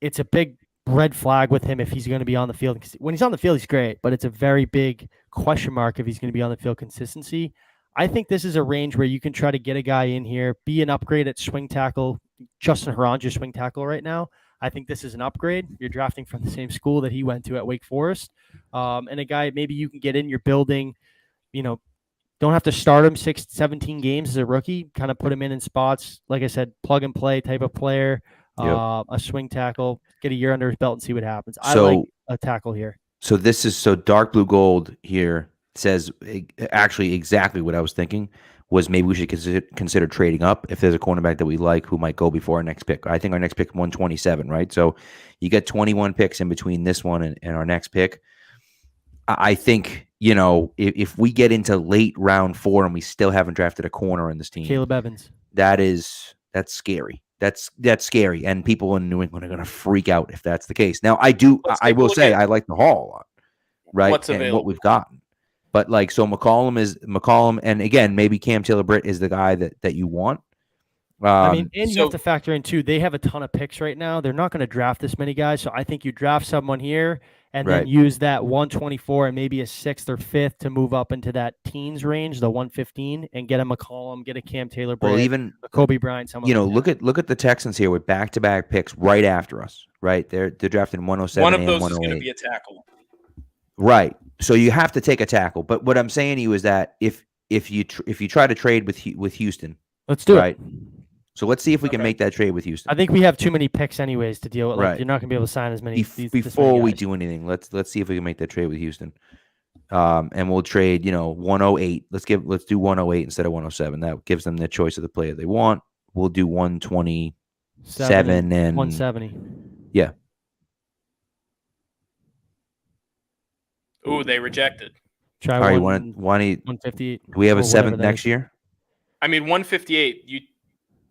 it's a big red flag with him if he's going to be on the field. When he's on the field, he's great, but it's a very big question mark if he's going to be on the field consistency. I think this is a range where you can try to get a guy in here, be an upgrade at swing tackle. Justin Herron's your swing tackle right now. I think this is an upgrade. You're drafting from the same school that he went to at Wake Forest. And a guy maybe you can get in your building, don't have to start him 17 games as a rookie, kind of put him in spots. Like I said, plug and play type of player, a swing tackle, get a year under his belt and see what happens. I like a tackle here.
So this is dark blue gold here. Says actually exactly what I was thinking was maybe we should consider trading up if there's a cornerback that we like who might go before our next pick. I think our next pick 127, right? So you get 21 picks in between this one and our next pick. I think, if we get into late round 4 and we still haven't drafted a corner on this team,
Caleb Evans,
that's scary. That's scary. And people in New England are going to freak out if that's the case. Now I will say I like the haul a lot, right?
What's available.
And what we've gotten. But so McCollum, and again, maybe Cam Taylor-Britt is the guy that you want.
And you have to factor in too, they have a ton of picks right now. They're not going to draft this many guys. So I think you draft someone here and then use that 124 and maybe a 6th or 5th to move up into that teens range, the 115, and get a McCollum, get a Cam Taylor-Britt,
even
a Kobe Bryant.
Look at the Texans here with back-to-back picks right after us, right? They're drafting 107
One of
and
those
108.
is going to be a tackle.
Right. So you have to take a tackle. But what I'm saying to you is that if you try to trade with Houston,
let's do
it.
it.
So let's see if we can make that trade with Houston.
I think we have too many picks anyways to deal with. Like, you're not going to be able to sign as many
before we do anything. Let's see if we can make that trade with Houston. And we'll trade, 108. Let's do 108 instead of 107. That gives them the choice of the player they want. We'll do 127 and
170.
Yeah.
Ooh, they rejected.
Try
All right,
158.
Do we have a 7th next year?
I mean, 158.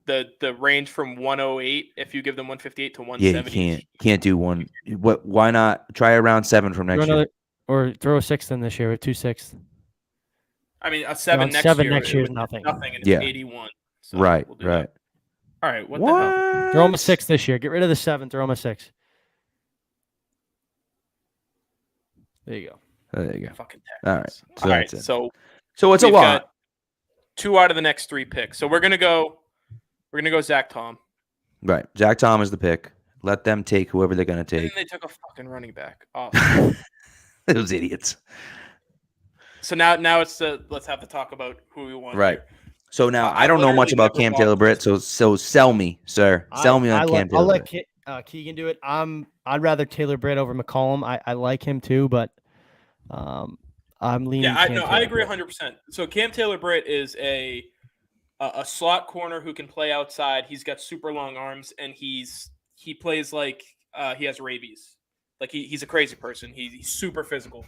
The range from 108 if you give them 158 to 170.
Yeah, you can't do one. Why not try around 7 from next year?
Or throw a 6th in this year with 2 6th.
I mean, a 7
Around
next
7
year.
next year is
was
nothing.
Nothing, and it's
Yeah.
81. So
Right.
we'll do
Right.
that. All right. What the hell?
Throw him a 6 this year. Get rid of the 7. Throw him a 6. There you go.
There you go.
Fucking
All right.
Texans.
So
All
that's
right.
it.
So
it's a
we've
lot.
got 2 out of the next 3 picks. So we're gonna go Zach Tom.
Right. Zach Tom is the pick. Let them take whoever they're going to
And
take.
then they took a fucking running back off.
Those idiots.
So now it's let's have to talk about who we want.
Right.
Here.
So now I
I've
don't know much
literally
about
never
Cam
watched
Taylor-Britt.
this.
So sell me, sir. Sell me on Cam
I'll
Taylor-Britt.
let Keegan do it. I'd rather Taylor Britt over McCollum. I like him too, but I'm leaning.
Yeah, I agree
Taylor-Britt.
100%. So Cam Taylor-Britt is a slot corner who can play outside. He's got super long arms, and he plays like he has rabies. Like he's a crazy person. He's super physical.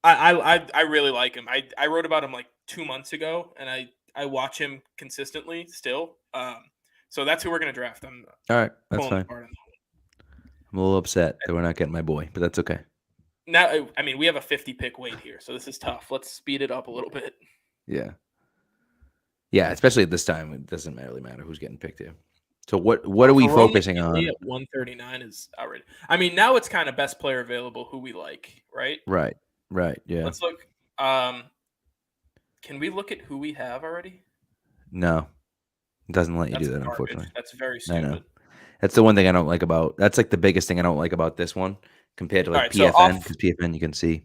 I really like him. I wrote about him like 2 months ago, and I watch him consistently still. So that's who we're gonna draft.
All right, that's
pulling
fine.
apart on that one.
I'm a little upset that we're not getting my boy, but that's okay.
Now, I mean, we have a 50 pick weight here, so this is tough. Let's speed it up a little bit.
Yeah. Yeah, especially at this time, it doesn't really matter who's getting picked here. So what are we
Jerome
focusing
McKinley
on?
at 139 is outrageous. I mean, now it's kind of best player available who we like, right?
Right. Yeah.
Let's look. Can we look at who we have already?
No, it doesn't let you
That's
do that,
garbage.
unfortunately.
That's very
I know.
stupid.
That's the one thing I don't like about. That's like the biggest thing I don't like about this one compared to like
All right, so
PFN, because PFN you can see.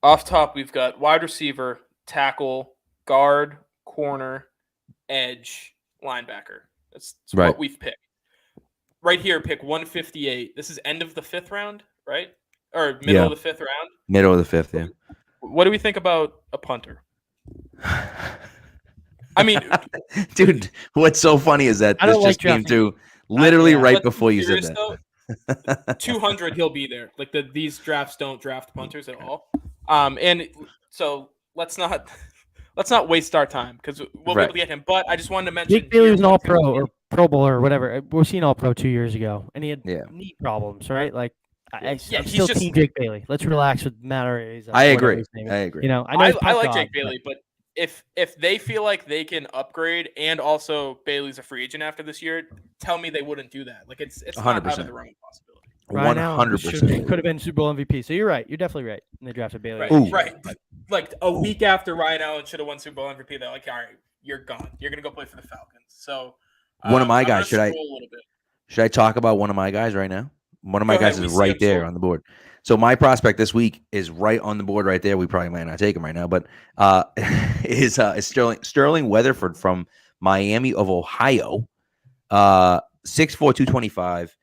Off top, we've got wide receiver, tackle, guard, corner, edge, linebacker. That's
Right.
what we've picked. Right here, pick 158. This is end of the 5th round, right? Or middle
Yeah.
of the 5th round.
Middle of the 5th, yeah.
What do we think about a punter? I mean,
dude, what's so funny is that
I
this
don't like
just came
drafting.
through literally right
let's be
before you said
serious,
that.
though. 200, he'll be there. Like these drafts don't draft punters at all. And so let's not waste our time because we'll be able to get him. But I just wanted to mention
Jake Bailey was an All-Pro or Pro Bowler or whatever. We're seeing All-Pro 2 years ago, and he had knee problems, right? Like, I'm still Team Jake Bailey. Let's relax with Matt Araiza.
I agree. You know,
I like Jake Bailey, but if they feel like they can upgrade and also Bailey's a free agent after this year, tell me they wouldn't do that. Like it's 100%. Not out of the realm of possibility.
100%.
Could have been Super Bowl MVP. So you're right. You're definitely right. And they drafted Bailey.
Right. Like a week after Ryan Allen should have won Super Bowl MVP, they're like, all right, you're gone. You're gonna go play for the Falcons. So
one of my guys. Should I talk about one of my guys right now? One of my guys is right there on the board. So my prospect this week is right on the board right there. We probably might not take him right now, but is Sterling Weatherford from Miami of Ohio. 6'4", 225.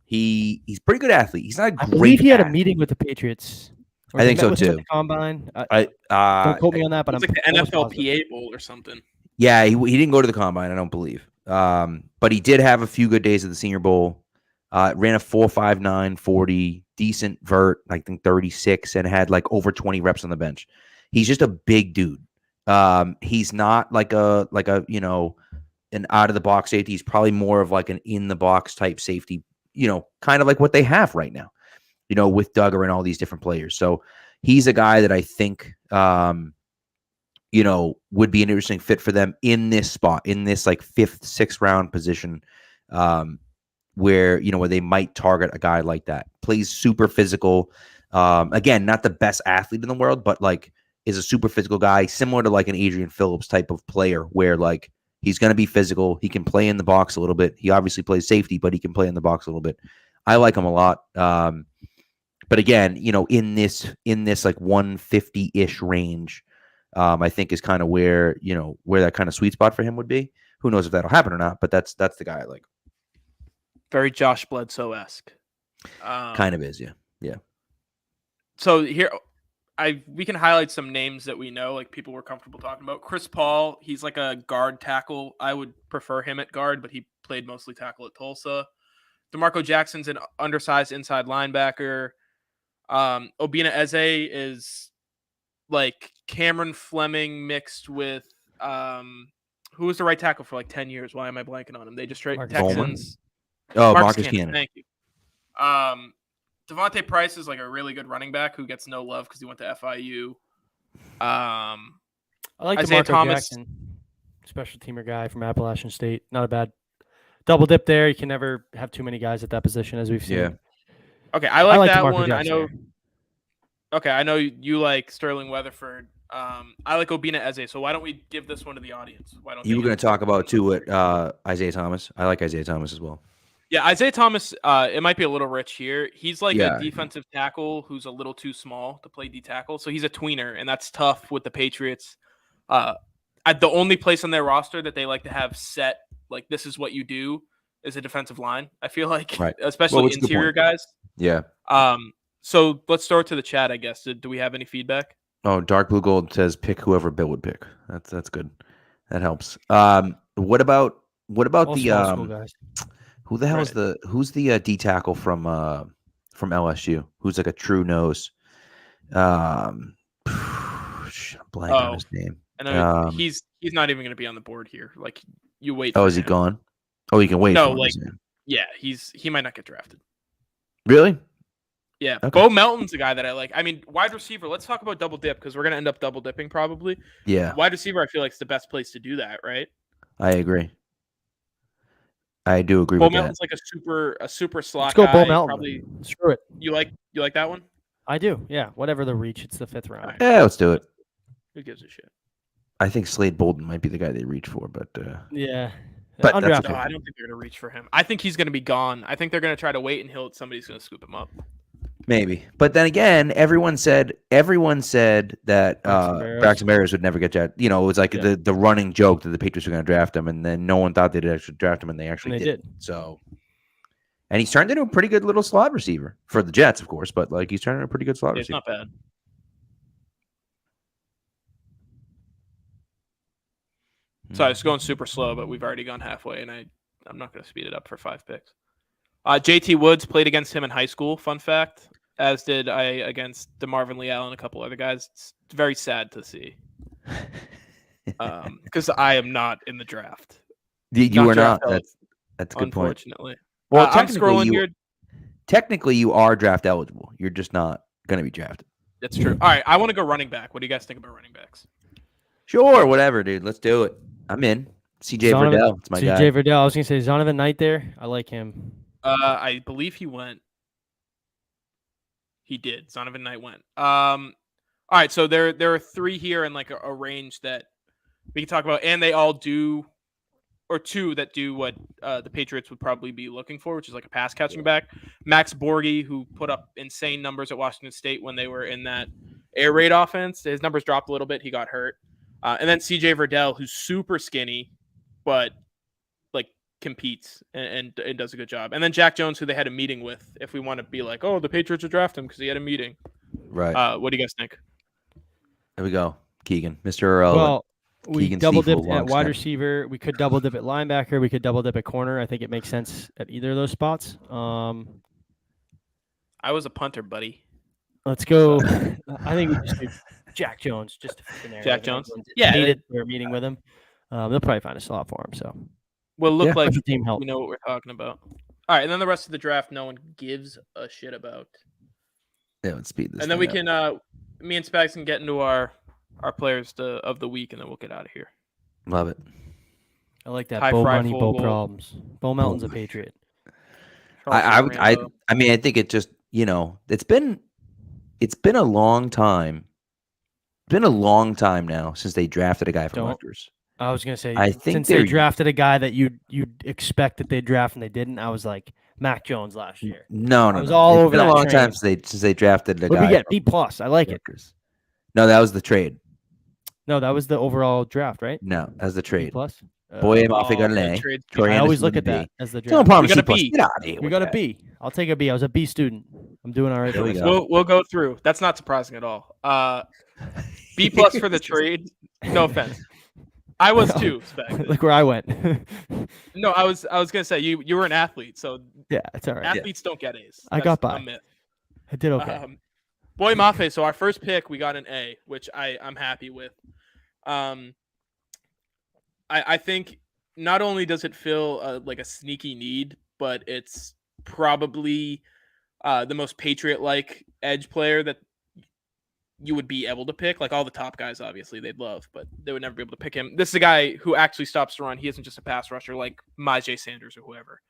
He's a pretty good athlete. He's not a great.
I believe he had a meeting with the Patriots.
I think so too.
The combine.
Don't
quote me on that, but
it's like the NFLPA Bowl or something.
Yeah, he didn't go to the combine, I don't believe. But he did have a few good days at the Senior Bowl. Ran a 4.59 40, decent vert, I think 36, and had like over 20 reps on the bench. He's just a big dude. He's not like a an out of the box safety. He's probably more of like an in the box type safety. Kind of like what they have right now. With Duggar and all these different players. So he's a guy that I think would be an interesting fit for them in this spot, in this like 5th, 6th round position. Where they might target a guy like that. Plays super physical. Again, not the best athlete in the world, but like is a super physical guy, similar to like an Adrian Phillips type of player, where like he's going to be physical. He can play in the box a little bit. He obviously plays safety, but he can play in the box a little bit. I like him a lot. But again, in this like 150-ish range, I think is kind of where that kind of sweet spot for him would be. Who knows if that'll happen or not? But that's the guy I like.
Very Josh Bledsoe-esque.
Kind of is, yeah.
So here, we can highlight some names that we know, like people we're comfortable talking about. Chris Paul, he's like a guard tackle. I would prefer him at guard, but he played mostly tackle at Tulsa. DeMarco Jackson's an undersized inside linebacker. Obina Eze is like Cameron Fleming mixed with who was the right tackle for like 10 years? Why am I blanking on him? They just traded Texans.
Oh, Marcus Cannon.
Thank you. Devontae Price is like a really good running back who gets no love because he went to FIU.
Um,
I like
Isaiah
DeMarco
Thomas.
Jackson, special teamer guy from Appalachian State. Not a bad double dip there. You can never have too many guys at that position, as we've seen.
Yeah.
Okay, I like that
DeMarco
one.
Jackson
I know.
there.
Okay, I know you like Sterling Weatherford. I like Obina Eze. So why don't we give this one to the audience? Why don't
You
they
were
get
going
to
to talk
pick
about too
one?
what Isaiah Thomas. I like Isaiah Thomas as well.
Yeah, Isaiah Thomas. It might be a little rich here. He's like
Yeah.
a defensive tackle who's a little too small to play D tackle, so he's a tweener, and that's tough with the Patriots. At the only place on their roster that they like to have set, like this is what you do, is a defensive line. I feel like,
Right.
especially
Well, it's a good
interior
point.
guys.
Yeah.
So let's start to the chat. I guess. Do we have any feedback?
Oh, Dark Blue Gold says pick whoever Bill would pick. That's good. That helps. What about
All
the
small school guys.
who the hell is who's the D tackle from LSU? Who's like a true nose? I'm blanking on his name.
I know he's not even going to be on the board here. Like you wait.
Oh,
for
is he
him.
gone? Oh, you can wait.
No,
for him,
like
isn't
yeah, he might not get drafted.
Really?
Yeah,
Okay.
Bo Melton's a guy that I like. I mean, wide receiver. Let's talk about double dip because we're gonna end up double dipping probably.
Yeah,
Wide receiver, I feel like is the best place to do that, right?
I agree. I do agree
Bo
with
Melton's like a super slot
Let's go,
guy.
Bo Melton.
Probably
Screw it.
you like that one?
I do. Yeah. Whatever the reach, it's the 5th round.
Alright.
that. Yeah, let's do it.
Who gives a shit?
I think Slade Bolden might be the guy they reach for, but
Yeah.
But that's
Undrafted.
okay.
No, I don't think they're gonna reach for him. I think he's gonna be gone. I think they're gonna try to wait and somebody's gonna scoop him up.
maybe. But then again, everyone said that Braxton Berrios would never get drafted. It was like the running joke that the Patriots were going to draft him, and then no one thought they'd actually draft him, and they actually did. So, and he's turned into a pretty good little slot receiver for the Jets, of course. But like he's turned into a pretty good slot
It's
receiver.
not bad. So I was going super slow, but we've already gone halfway, and I'm not going to speed it up for 5 picks. JT Woods played against him in high school. Fun fact, as did I against the Marvin Lial and a couple other guys. It's very sad to see, because I am not in the draft.
You were not.
draft
That's a good point.
Unfortunately.
Well,
I'm scrolling here.
Technically, you are draft eligible. You're just not going to be drafted.
That's true. All right, I want to go running back. What do you guys think about running backs?
Sure, whatever, dude. Let's do it. I'm in. CJ Verdell. It's my guy.
CJ Verdell. I was going to say Zonovan Knight there. I like him.
I believe he went. He did. Zonovan Knight went. All right, so there are 3 here in like a range that we can talk about, and they all do, or 2 that do what the Patriots would probably be looking for, which is like a pass catching back. Max Borghi, who put up insane numbers at Washington State when they were in that air raid offense. His numbers dropped a little bit. He got hurt. And then CJ Verdell, who's super skinny, but like competes and does a good job. And then Jack Jones, who they had a meeting with, if we want to be like, oh, the Patriots would draft him because he had a meeting.
Right.
What do you guys think?
There we go. Keegan. Mr. Irrelevant.
Well, we
Keegan
double
Seafood,
dipped at
long
wide
snap.
receiver. We could double dip at linebacker. We could double dip at corner. I think it makes sense at either of those spots.
I was a punter, buddy.
Let's go. I think we just do Jack Jones. Just to fit the narrative.
Jack Jones?
Everyone's
Yeah.
needed. We're meeting with him. They'll probably find a slot for him. So
Will look like
special team help.
we know what we're talking about. All right, and then the rest of the draft, no one gives a shit about.
Yeah, let's speed this.
And then we
thing
can, me and Spags can get into our players of the week, and then we'll get out of here.
up. Love it.
I like that.
High
Bo
fry
money, Bo
Fogle.
problems. Bo Melton's a Patriot.
I mean, I think it just it's been a long time. It's been a long time now since they drafted a guy from Rutgers.
I was gonna say,
I think
since they drafted a guy that you'd expect that they'd draft and they didn't, I was like Mac Jones last year.
No,
I was all
It's
over
been a
that
long
train.
time since they drafted a
What
guy.
did we get?
from
B plus. I like it.
Rutgers. No, that was the trade.
No, that was the overall draft, right?
No, that was the
B
trade.
plus.
Boy,
the
Mafigalé.
trade-
Troy
I always
Anderson
look
with
at
a
that
B.
as the
Don't
draft.
promise
We got
C
a
plus.
B.
Get out of here
We
with
got a
that.
B. I'll take a B. I was a B student. I'm doing all right.
There
for
we
myself.
go.
We'll go through. That's not surprising at all. B plus for the trade. No offense. I was too. Spag.
Look where I went.
No, I was gonna say you were an athlete, so
Yeah, it's all right.
athletes don't get A's.
I got by.
A myth.
I did okay.
Boy Mafe. So our first pick, we got an A, which I'm happy with. I think not only does it fill like a sneaky need, but it's probably the most Patriot-like edge player that you would be able to pick. Like all the top guys, obviously they'd love, but they would never be able to pick him. This is a guy who actually stops to run. He isn't just a pass rusher like Myjai Sanders or whoever.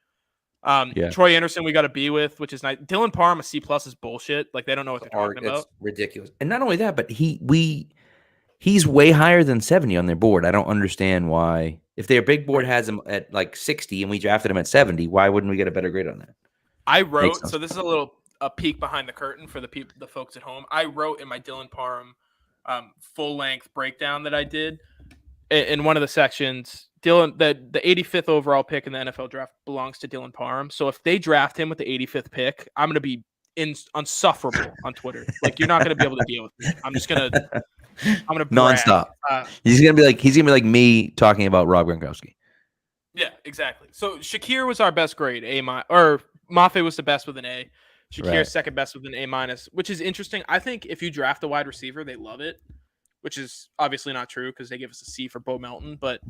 Yeah.
Troy Anderson we got a B with, which is nice. Dylan Parham a C+ is bullshit. Like they don't know what they're talking about.
It's ridiculous. And not only that, but he's way higher than 70 on their board. I don't understand why. If their big board has him at like 60 and we drafted him at 70, why wouldn't we get a better grade on that?
I wrote, so this is a peek behind the curtain for the folks at home. I wrote in my Dylan Parham full length breakdown that I did in one of the sections. Dylan, the 85th overall pick in the NFL draft belongs to Dylan Parham. So if they draft him with the 85th pick, I'm going to be unsufferable on Twitter. Like you're not going to be able to deal with me. I'm going to
nonstop. He's going to be like me talking about Rob Gronkowski.
Yeah, exactly. So Shakir was our best grade, A-, or Mafe was the best with an A. Shakir's second best with an A-, which is interesting. I think if you draft a wide receiver, they love it, which is obviously not true because they give us a C for Bo Melton, but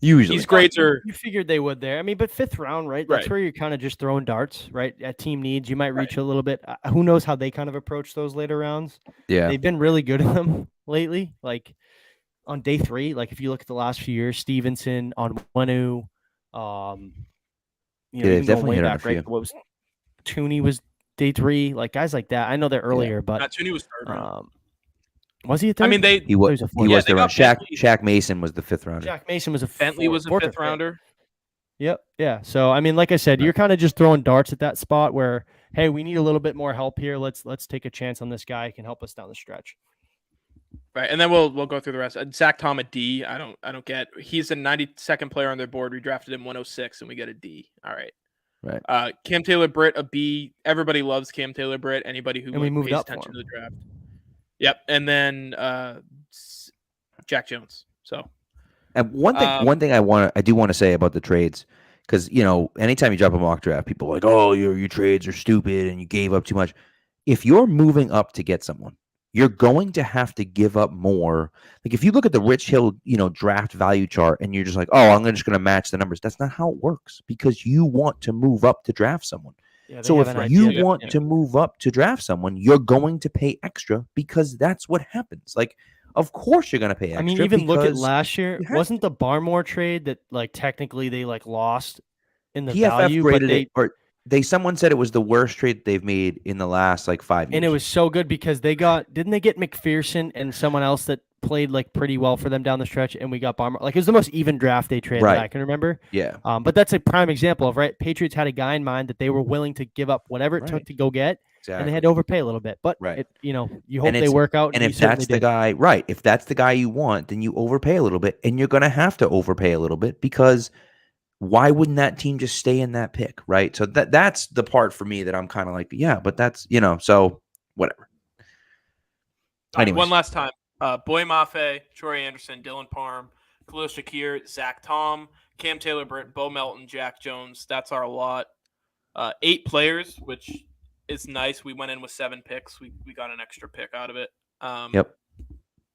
usually
these grades are.
You figured they would there. I mean, but 5th round, right? That's where you're kind of just throwing darts, right? At team needs, you might reach a little bit. Who knows how they kind of approach those later rounds?
Yeah,
they've been really good at them lately. Like on day 3, like if you look at the last few years, Stevenson on Wenu,
they've definitely hit on a few.
What was Tooney was day 3, like guys like that. I know they're earlier, but
Tooney was 3rd round.
Was he a 3rd?
I mean,
he was the round. Shaq Mason was the 5th rounder.
Shaq Mason was a
Bentley was a 5th rounder.
Yep. Yeah. So I mean, like I said, you're kind of just throwing darts at that spot where, hey, we need a little bit more help here. Let's take a chance on this guy. He can help us down the stretch.
Right, and then we'll go through the rest. Zach Tom a D. I don't get. He's a 92nd player on their board. We drafted him 106, and we get a D. All right.
Right.
Cam Taylor-Britt a B. Everybody loves Cam Taylor-Britt. Anybody who pays attention to the draft. Yep, and then Jack Jones. So,
and one thing I do want to say about the trades, because anytime you drop a mock draft, people are like, oh, your trades are stupid and you gave up too much. If you're moving up to get someone, you're going to have to give up more. Like if you look at the Rich Hill, draft value chart and you're just like, oh, I'm just going to match the numbers. That's not how it works because you want to move up to draft someone. Yeah, so if you want to move up to draft someone, you're going to pay extra because that's what happens. Like, of course you're going to pay extra.
I mean, even look at last year. Wasn't the Barmore trade that technically they lost in the
PFF
value?
But someone said it was the worst trade they've made in the last 5 years.
And it was so good because didn't they get McPherson and someone else that played pretty well for them down the stretch, and we got Barmore. It was the most even draft day trade that I can remember.
Yeah.
But that's a prime example of Patriots had a guy in mind that they were willing to give up whatever it took to go get, and they had to overpay a little bit. But you hope they work out.
And if that's the guy, if that's the guy you want, then you overpay a little bit, and you're going to have to overpay a little bit because why wouldn't that team just stay in that pick, right? So that's the part for me that I'm kind of like, yeah, but that's so whatever.
Anyways. One last time. Boy Mafe, Troy Anderson, Dylan Parham, Khalil Shakir, Zach Tom, Cam Taylor-Britt, Bo Melton, Jack Jones. That's our lot. 8 players, which is nice. We went in with 7 picks. We got an extra pick out of it.
Yep.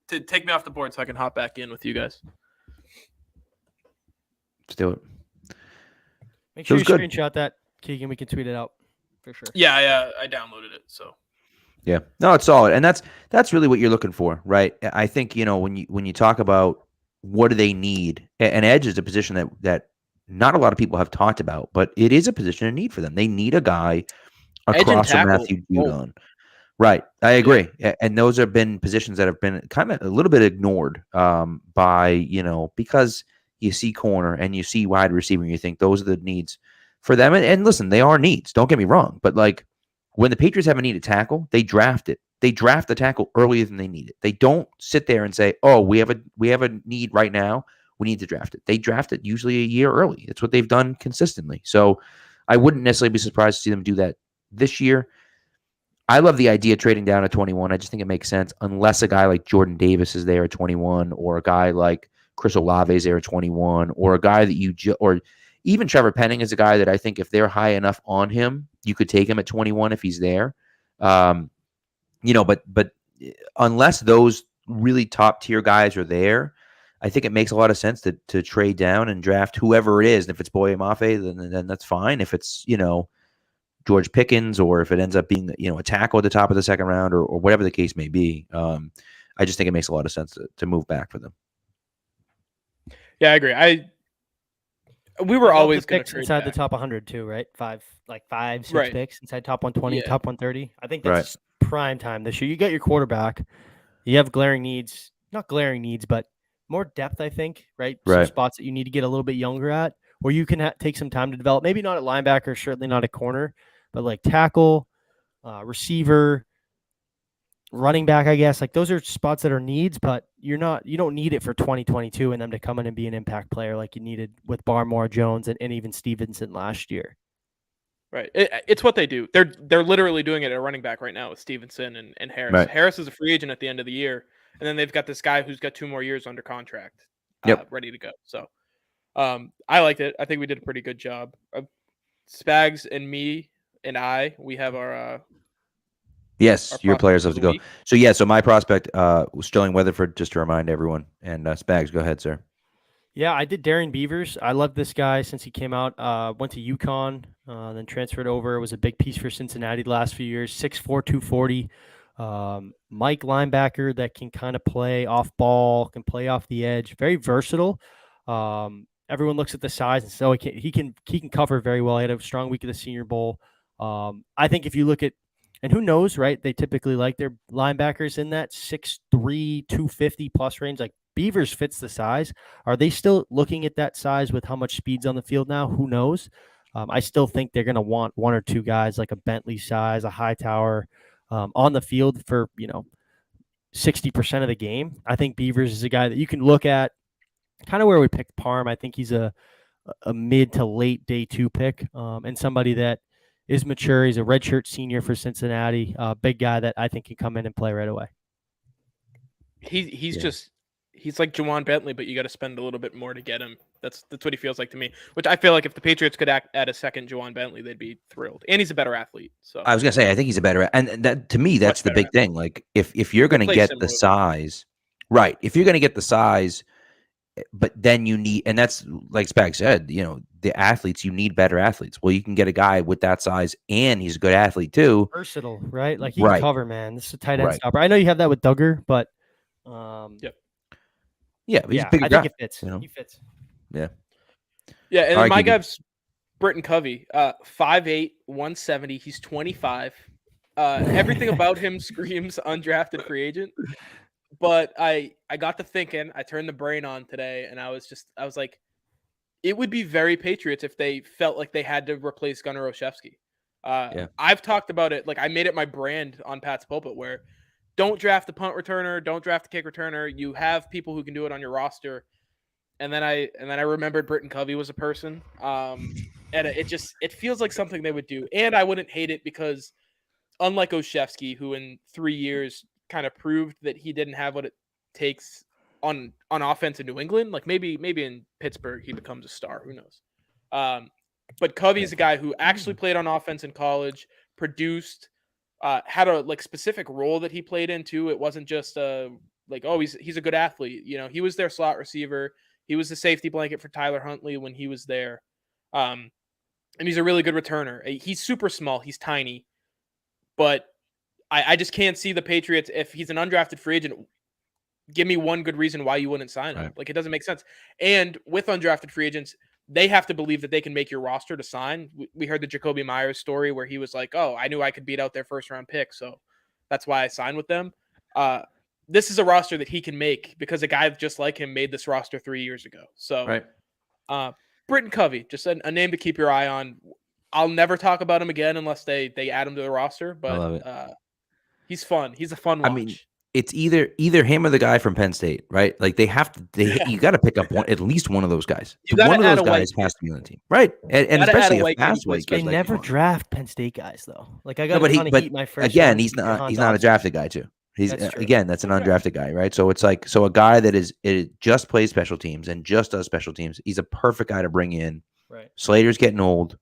To take me off the board so I can hop back in with you guys.
Let's do it.
Make sure you screenshot that, Keegan. We can tweet it out for sure.
Yeah, I downloaded it, so.
Yeah, no, it's solid, and that's really what you're looking for, right? I think when you talk about what do they need, and edge is a position that not a lot of people have talked about, but it is a position of need for them. They need a guy across from Matthew Judon, right? I agree, and those have been positions that have been kind of a little bit ignored by because you see corner and you see wide receiver, and you think those are the needs for them. And listen, they are needs. Don't get me wrong, but when the Patriots have a need to tackle, they draft it. They draft the tackle earlier than they need it. They don't sit there and say, "Oh, we have a need right now. We need to draft it." They draft it usually a year early. It's what they've done consistently. So I wouldn't necessarily be surprised to see them do that this year. I love the idea of trading down to 21. I just think it makes sense unless a guy like Jordan Davis is there at 21, or a guy like Chris Olave is there at 21, or a guy that or even Trevor Penning is a guy that I think if they're high enough on him, you could take him at 21 if he's there. But unless those really top tier guys are there, I think it makes a lot of sense to trade down and draft whoever it is. And if it's Boye Mafe, then that's fine. If it's, George Pickens, or if it ends up being, a tackle at the top of the second round, or whatever the case may be. I just think it makes a lot of sense to move back for them.
Yeah, I agree. We were always going to
picks
trade
inside
back.
the top 100 too, right? Five, 6
Right.
picks inside top 120,
Yeah.
top 130. I think that's prime time this year. You got your quarterback. You have glaring needs, not glaring needs, but more depth, I think, right? Some spots that you need to get a little bit younger at, where you can take some time to develop. Maybe not at linebacker, certainly not at corner, but like tackle, receiver, running back, I guess. Like those are spots that are needs, but you don't need it for 2022 and them to come in and be an impact player like you needed with Barmore, Jones, and even Stevenson last year.
Right. It's what they do. They're literally doing it at running back right now with Stevenson and Harris.
Right.
Harris is a free agent at the end of the year, and then they've got this guy who's got 2 more years under contract, ready to go. So I liked it. I think we did a pretty good job. Spags and me and we have our
yes, your players have to go.
week.
So my prospect was Sterling Weatherford, just to remind everyone. And Spags, go ahead, sir.
Yeah, I did Darren Beavers. I love this guy since he came out. Went to UConn, then transferred over. Was a big piece for Cincinnati the last few years. 6'4", 240. Mike linebacker that can kind of play off ball, can play off the edge. Very versatile. Everyone looks at the size and so he can cover very well. He had a strong week at the Senior Bowl. I think if you look at, and who knows, right? They typically like their linebackers in that 6'3", 250 plus range. Like Beavers fits the size. Are they still looking at that size with how much speed's on the field now? Who knows? I still think they're going to want 1 or 2 guys like a Bentley size, a Hightower on the field for, 60% of the game. I think Beavers is a guy that you can look at kind of where we picked Parm. I think he's a mid to late day 2 pick and somebody that is mature. He's a redshirt senior for Cincinnati, big guy that I think can come in and play right away.
He's like Juwan Bentley, but you got to spend a little bit more to get him. That's what he feels like to me, which I feel like if the Patriots could add a second Juwan Bentley, they'd be thrilled. And he's a better athlete. So
I was going to say, I think he's a better, and that to me, that's the big thing. Like if you're going to get the size, right. If you're going to get the size, but then you need, and that's like Spag said, the athletes, you need better athletes. Well, you can get a guy with that size and he's a good athlete too.
Versatile, right? Like he can cover, man. This is a tight end stopper. I know you have that with Duggar, but
yeah, he's a bigger
I
guy.
think it fits. He fits.
Yeah.
Yeah, and then my guy's Britton Covey, 5'8", 170. He's 25. Everything about him screams undrafted free agent. But I got to thinking, I turned the brain on today, and I was like, it would be very Patriots if they felt like they had to replace Gunnar Olszewski. I've talked about it. Like I made it my brand on Pat's Pulpit where don't draft a punt returner, don't draft a kick returner. You have people who can do it on your roster. And then I remembered Britton Covey was a person. And it feels like something they would do. And I wouldn't hate it because unlike Olszewski, who in 3 years kind of proved that he didn't have what it takes on offense in New England. Like maybe in Pittsburgh he becomes a star. Who knows? But Covey is a guy who actually played on offense in college, produced, had a specific role that he played in too. It wasn't just he's a good athlete. He was their slot receiver. He was the safety blanket for Tyler Huntley when he was there. And he's a really good returner. He's super small. He's tiny, but I just can't see the Patriots, if he's an undrafted free agent, give me one good reason why you wouldn't sign him.
Right.
Like, it doesn't make sense. And with undrafted free agents, they have to believe that they can make your roster to sign. We heard the Jacoby Myers story where he was like, oh, I knew I could beat out their first-round pick, so that's why I signed with them. This is a roster that he can make because a guy just like him made this roster 3 years ago. So, Britton Covey, just a name to keep your eye on. I'll never talk about him again unless they add him to the roster, but he's fun. He's a fun watch.
I mean, it's either him or the guy from Penn State, right? Like you got to pick up at least one of those guys. One of those guys has to be on the team, right? And especially a fast white kid.
They never draft Penn State guys though. Like I got
to
kind of heat my first.
Again, he's not a drafted guy too. That's an undrafted guy, right? So it's like a guy that just plays special teams and just does special teams. He's a perfect guy to bring in.
Right.
Slater's getting old.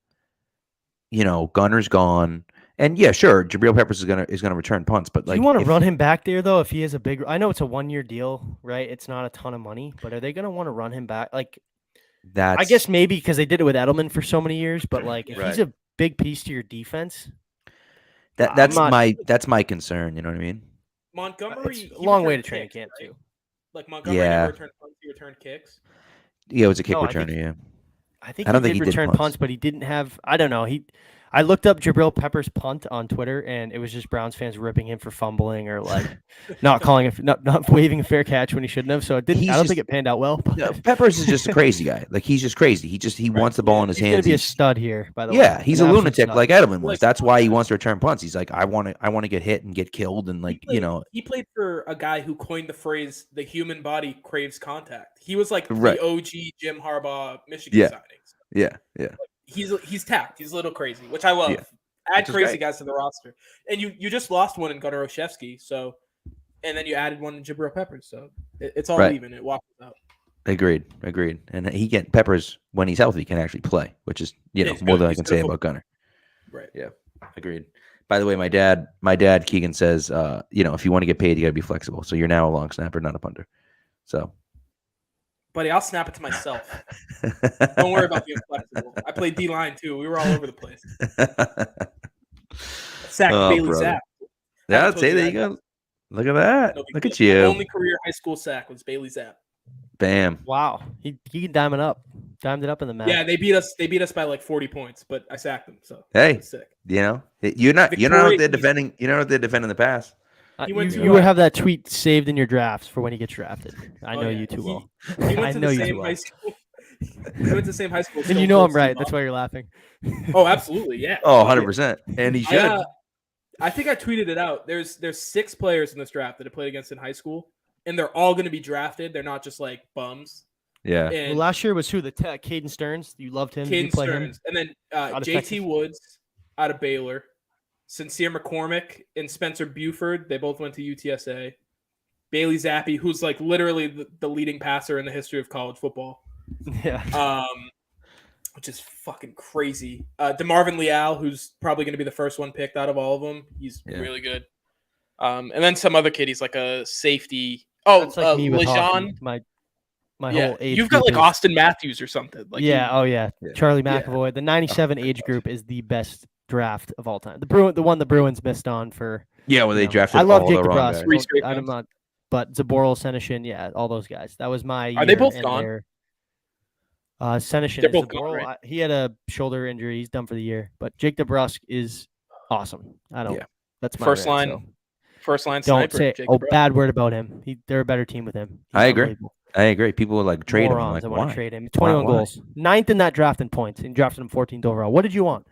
Gunner's gone. And yeah, sure, Jabril Peppers is gonna return punts, but
you want to run him back there though? If he is a big, I know it's a 1-year deal, right? It's not a ton of money, but are they gonna want to run him back? Like, I guess maybe because they did it with Edelman for so many years, but if he's a big piece to your defense.
That's
I'm not-
that's my concern. You know what I mean?
Montgomery.
It's a
he
long way to
returned
training
kicks,
camp
right?
too.
Like Montgomery
Yeah.
never returned punts, he returned kicks.
Yeah, it was a kick
No, I think-
returner. Yeah.
I think
I don't
he
think
did
he did
return
punts.
punts, but he didn't have. I don't know. I looked up Jabril Peppers' punt on Twitter, and it was just Browns fans ripping him for fumbling or like not calling it, not waving a fair catch when he shouldn't have. So it didn't.
He's
I don't
just-
think it panned out well. But
No, Peppers is just a crazy guy. Like he's just crazy. He wants the ball in his
he's going to
hands.
be a
He's-
stud here. By the way,
yeah, he's
An
a
absolute
lunatic
stud.
like Edelman was.
Like,
That's why he wants to return punts. He's like, I want to get hit and get killed and like
He played for a guy who coined the phrase "the human body craves contact." He was like
Right.
the OG Jim Harbaugh Michigan
Yeah.
signings.
yeah.
He's tapped. He's a little crazy, which I love.
Yeah.
Add
Which is
crazy
great.
guys to the roster, and you just lost one in Gunnar Olszewski, so and then you added one in Jabril Peppers, so it's all
Right.
even. It walks out.
Agreed. And Peppers when he's healthy can actually play, which is
Yeah,
know
he's
more
good.
than I
He's
can
good
say
at
about Gunner.
Right.
Yeah, agreed. By the way, my dad Keegan says, if you want to get paid, you got to be flexible. So you're now a long snapper, not a punter. So,
Buddy, I'll snap it to myself. Don't worry about being flexible. I played D line too. We were all over the place. Sacked
Oh,
Bailey
brother.
Zapp.
Yeah,
I
I'd
told
say
you
there
that.
you go. Look at that.
No big
Look
deal.
at
My
you.
only career high school sack was Bailey Zapp.
Bam.
Wow, he can dime it up, dimed it up in the match.
Yeah, they beat us. They beat us by like 40 points, but I sacked them. So
Hey.
it was sick.
You're not out
Victoria
there
East.
defending. You're not out there defending the pass.
He went to
you would have that tweet saved in your drafts for when he gets drafted. I
Oh,
know
yeah.
you too well.
He
I
went to
know
the
you too
same
well.
high school. He went to the same high school.
And you know I'm right. That's why you're laughing.
Oh, absolutely, yeah.
Oh,
Fuck yeah.
100%. And he should.
I think I tweeted it out. There's 6 players in this draft that I played against in high school, and they're all going to be drafted. They're not just like bums.
Yeah.
Well,
And
last year was who? Caden Stearns. You loved him. Did you
Caden
play
Stearns, and then
Out of
JT
Texas.
Woods out of Baylor, Sincere McCormick and Spencer Buford. They both went to UTSA. Bailey Zappi, who's like literally the leading passer in the history of college football.
him? Yeah.
Which is fucking crazy. DeMarvin Lial, who's probably going to be the first one picked out of all of them. He's really good. And then some other kid. He's like a safety. Oh,
That's like me with hockey.
Lejean.
My
Yeah,
whole age
you've got
group
like
is-
Austin Matthews or something. Like
yeah. Oh yeah. Charlie
Yeah.
McAvoy. The '97 age group is the best draft of all time. The one the Bruins missed on for.
Yeah, well, they
you know,
drafted
I love
all
Jake
the wrong
DeBrusk.
guys.
Three straight
I'm
guys.
not, but Zaboral, Senishin, yeah, all those guys. That was my.
Are they
year,
both
and
gone?
they're- Senishin
They're
is
both gone,
Zaboral.
right?
He had a shoulder injury. He's done for the year. But Jake DeBrusk is awesome. I don't.
Yeah.
That's my
First
rant,
line
so
First line
don't
sniper.
say
Jake
oh
DeBrusk.
bad word about him. They're a better team with him. He's
I agree.
unbelievable.
I agree. People would like trade him. I'm
Morons
like,
that want
why?
to trade him. 21
Why?
goals, 9th in that draft in points, and drafted him 14th overall. What did you want?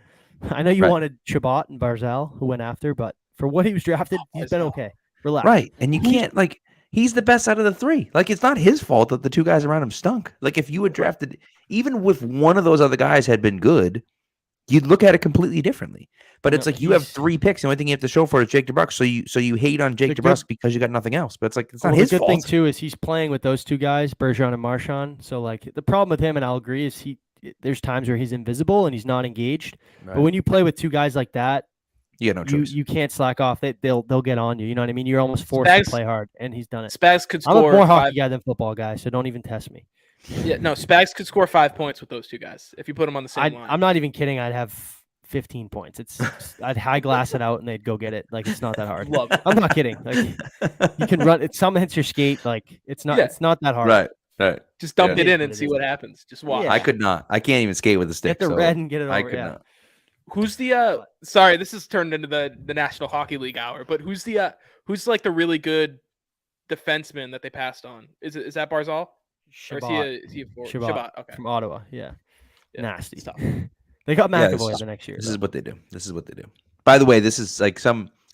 I know you
Right.
wanted Chabot and Barzal, who went after, but for what he was drafted, he's been
Barzal.
okay. Relax.
Right. And you can't, like, he's the best out of the 3. Like, it's not his fault that the 2 guys around him stunk. Like, if you had drafted, even with one of those other guys had been good, you'd look at it completely differently. But it's
No,
like you have
he's-
3 picks. The only thing you have to show for it is Jake DeBrusk. So you hate on Jake
The
DeBrusk because you got nothing else. But it's like, it's not
Well,
his
the good
fault.
thing too is he's playing with those 2 guys, Bergeron and Marchand. So like the problem with him, and I'll agree, is there's times where he's invisible and he's not engaged.
Right.
But when you play with 2 guys like that,
You got no choice.
you can't slack off. They'll get on you. You know what I mean? You're almost forced to
Spags-
play hard, and he's done it.
Spags could
I'm a
score
more
5.
hockey guy than football guy, so don't even test me.
Yeah, no, Spags could score 5 points with those 2 guys if you put them on the same line.
I'm not even kidding. I'd have 15 points. I'd high glass it out and they'd go get it. Like it's not that hard.
Love it.
I'm not kidding. Like you can run it. Some hits your skate. Like it's not.
Yeah.
It's not that hard.
Right.
Just dump
Yeah.
it in
What
and
it
see
is.
what happens. Just watch.
Yeah.
I could not. I can't even skate with a stick.
Get the
so
red and get it over.
I could
yeah.
not.
Who's the sorry, this has turned into the National Hockey League hour, but who's like the really good defenseman that they passed on? Is that Barzal? Or
Shabbat
is he a forward?
Shabbat.
Shabbat. Okay.
from Ottawa. Yeah.
Yeah,
Nasty.
it's tough.
They got
Yeah, this
McAvoy
is-
the next year.
This
though.
is what they do. This is what they do. By the way, this is like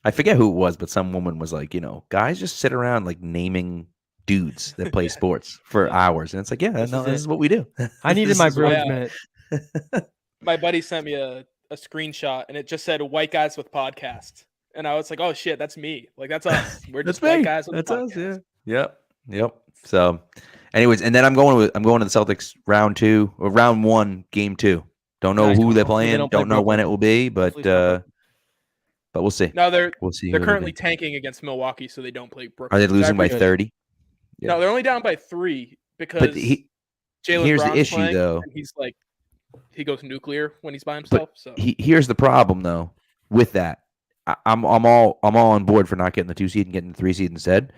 I forget who it was, but some woman was like, guys just sit around like naming dudes that play sports for hours. And it's like, yeah,
This
no,
is
this
it.
is what we do.
I needed
This
my
is what-
Bruins
Yeah.
minute.
My buddy sent me a screenshot and it just said white guys with podcast. And I was like, oh shit, that's me. Like that's us. We're
That's
just white
me.
guys with
That's
a
us,
podcast.
yeah. Yep. So anyways, and then I'm going to the Celtics round 1, game 2. Don't know
Nice.
who they're
Hopefully they
playing.
don't play
Don't know when
Brooklyn.
it will be, but
Hopefully it's not
we'll see.
No, they're
We'll see.
they're
who
currently
they
tanking against Milwaukee, so they don't play
are
Brooklyn.
they losing by
Actually,
30? Yeah.
No, they're only down by 3 because
But
Jalen
here's the
Brown's
issue,
playing,
though.
and he's like
he goes nuclear when he's by himself. So
Here's the problem though with that. I'm all on board for not getting the 2 seed and getting the 3 seed instead.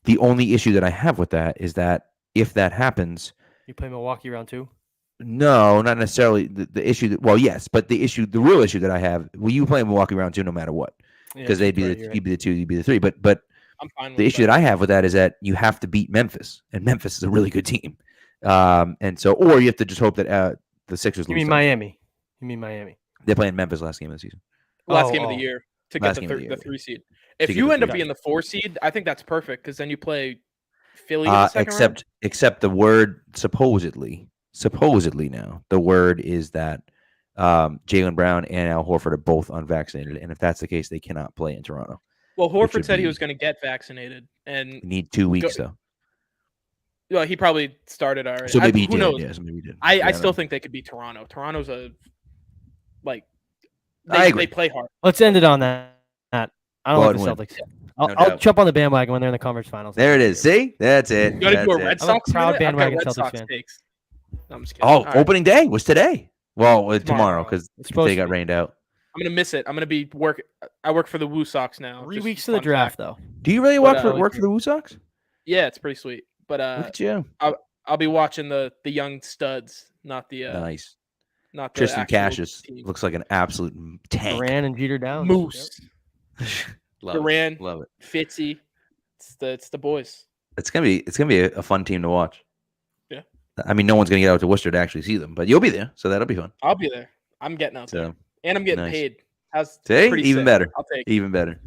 The only issue that I have with that is that if that happens,
You play Milwaukee round 2?
no, not necessarily the issue. Yes, but the real issue that I have, you play Milwaukee round 2 no matter what, because they'd be you'd be the 2, you'd be the 3. But
I'm fine.
the issue that I have with that is that you have to beat Memphis, and Memphis is a really good team. And so, or you have to just hope that the Sixers lose.
You mean Miami?
They're playing Memphis last game of the season.
Last game of the year to get the 3 seed. If you end up being the 4 seed, I think that's perfect because then you play Philly in the second round.
Except the word supposedly now the word is that Jaylen Brown and Al Horford are both unvaccinated, and if that's the case, they cannot play in Toronto.
Well, Horford said he was going to get vaccinated and
need 2 weeks though.
Well, he probably started already.
So maybe he did.
knows?
Yeah, so maybe he did.
I still think they could beat Toronto. Toronto's they play hard.
Let's end it on that. I don't like the Celtics. I'll jump on the bandwagon when they're in the conference finals.
There it is. See, that's it.
You got to do a Red Sox.
I'm a proud bandwagon
Red
Celtics
Sox
fan.
takes. No, I'm just kidding.
Oh, opening day was today. Well, tomorrow because they got rained out.
I'm gonna miss it. I'm gonna be work. I work for the Woo Sox now.
3 weeks to the draft, though.
Do you really work for the Woo Sox?
Yeah, it's pretty sweet. But
look at you.
I'll be watching the young studs, not the
nice.
Not the
Tristan Cassius looks like an absolute tank.
Duran and Jeter down.
Moose.
Duran,
love it. Fitzy. It's the boys.
It's gonna be a fun team to watch.
Yeah.
I mean, no one's gonna get out to Worcester to actually see them, but you'll be there, so that'll be fun.
I'll be there. I'm getting out there, and I'm getting paid.
Even better.
I'll take
even better.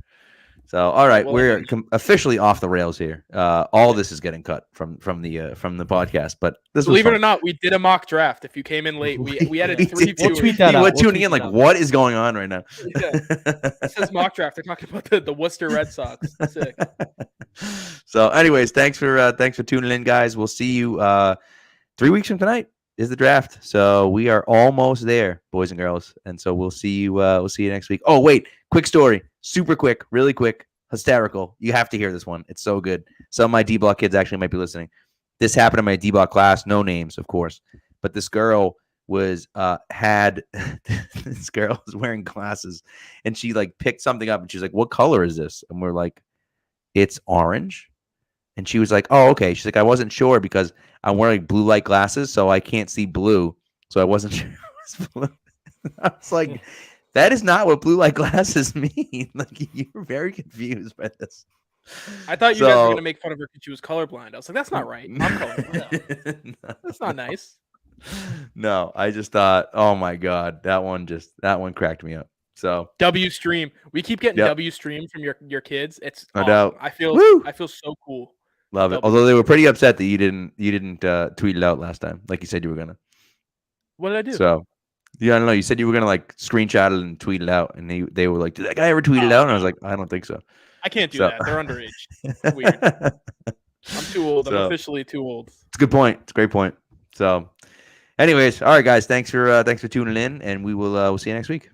So, all right, we're officially off the rails here. All this is getting cut from the podcast, but this
believe
was
it or not, we did a mock draft. If you came in late, we added 3
We'll tweet that out.
We're tuning in like, what is going on right now?
Yeah. It says mock draft. They're talking about the Worcester Red Sox. Sick.
So, anyways, thanks for tuning in, guys. We'll see you 3 weeks from tonight is the draft. So we are almost there, boys and girls. And so we'll see you next week. Oh, wait, quick story. Super quick, really quick, hysterical. You have to hear this one. It's so good. Some of my D-Block kids actually might be listening. This happened in my D-Block class. No names, of course. But this girl was this girl was wearing glasses, and she like picked something up, and she's like, "What color is this?" And we're like, "It's orange." And she was like, "Oh, okay." She's like, "I wasn't sure because I'm wearing blue light glasses, so I can't see blue, so I wasn't sure it was blue." I was like, that is not what blue light glasses mean. Like, you're very confused by this.
I thought you guys were going to make fun of her because she was colorblind. I was like, that's not right. I'm colorblind. No. That's not nice.
No, I just thought, oh my God, that one cracked me up. So
W stream. We keep getting W stream from your kids. It's
no
awesome.
doubt.
I feel so cool.
Love it. Although they were pretty upset that you didn't tweet it out last time, like you said you were gonna.
What did I do?
So yeah, I don't know. You said you were gonna like screenshot it and tweet it out, and they were like, "Did that guy ever tweet it out?" And I was like, "I don't think so."
I can't do that. They're underage. It's weird. I'm too old. I'm officially too old.
It's a good point. It's a great point. So, anyways, all right, guys. Thanks for tuning in, and we'll see you next week.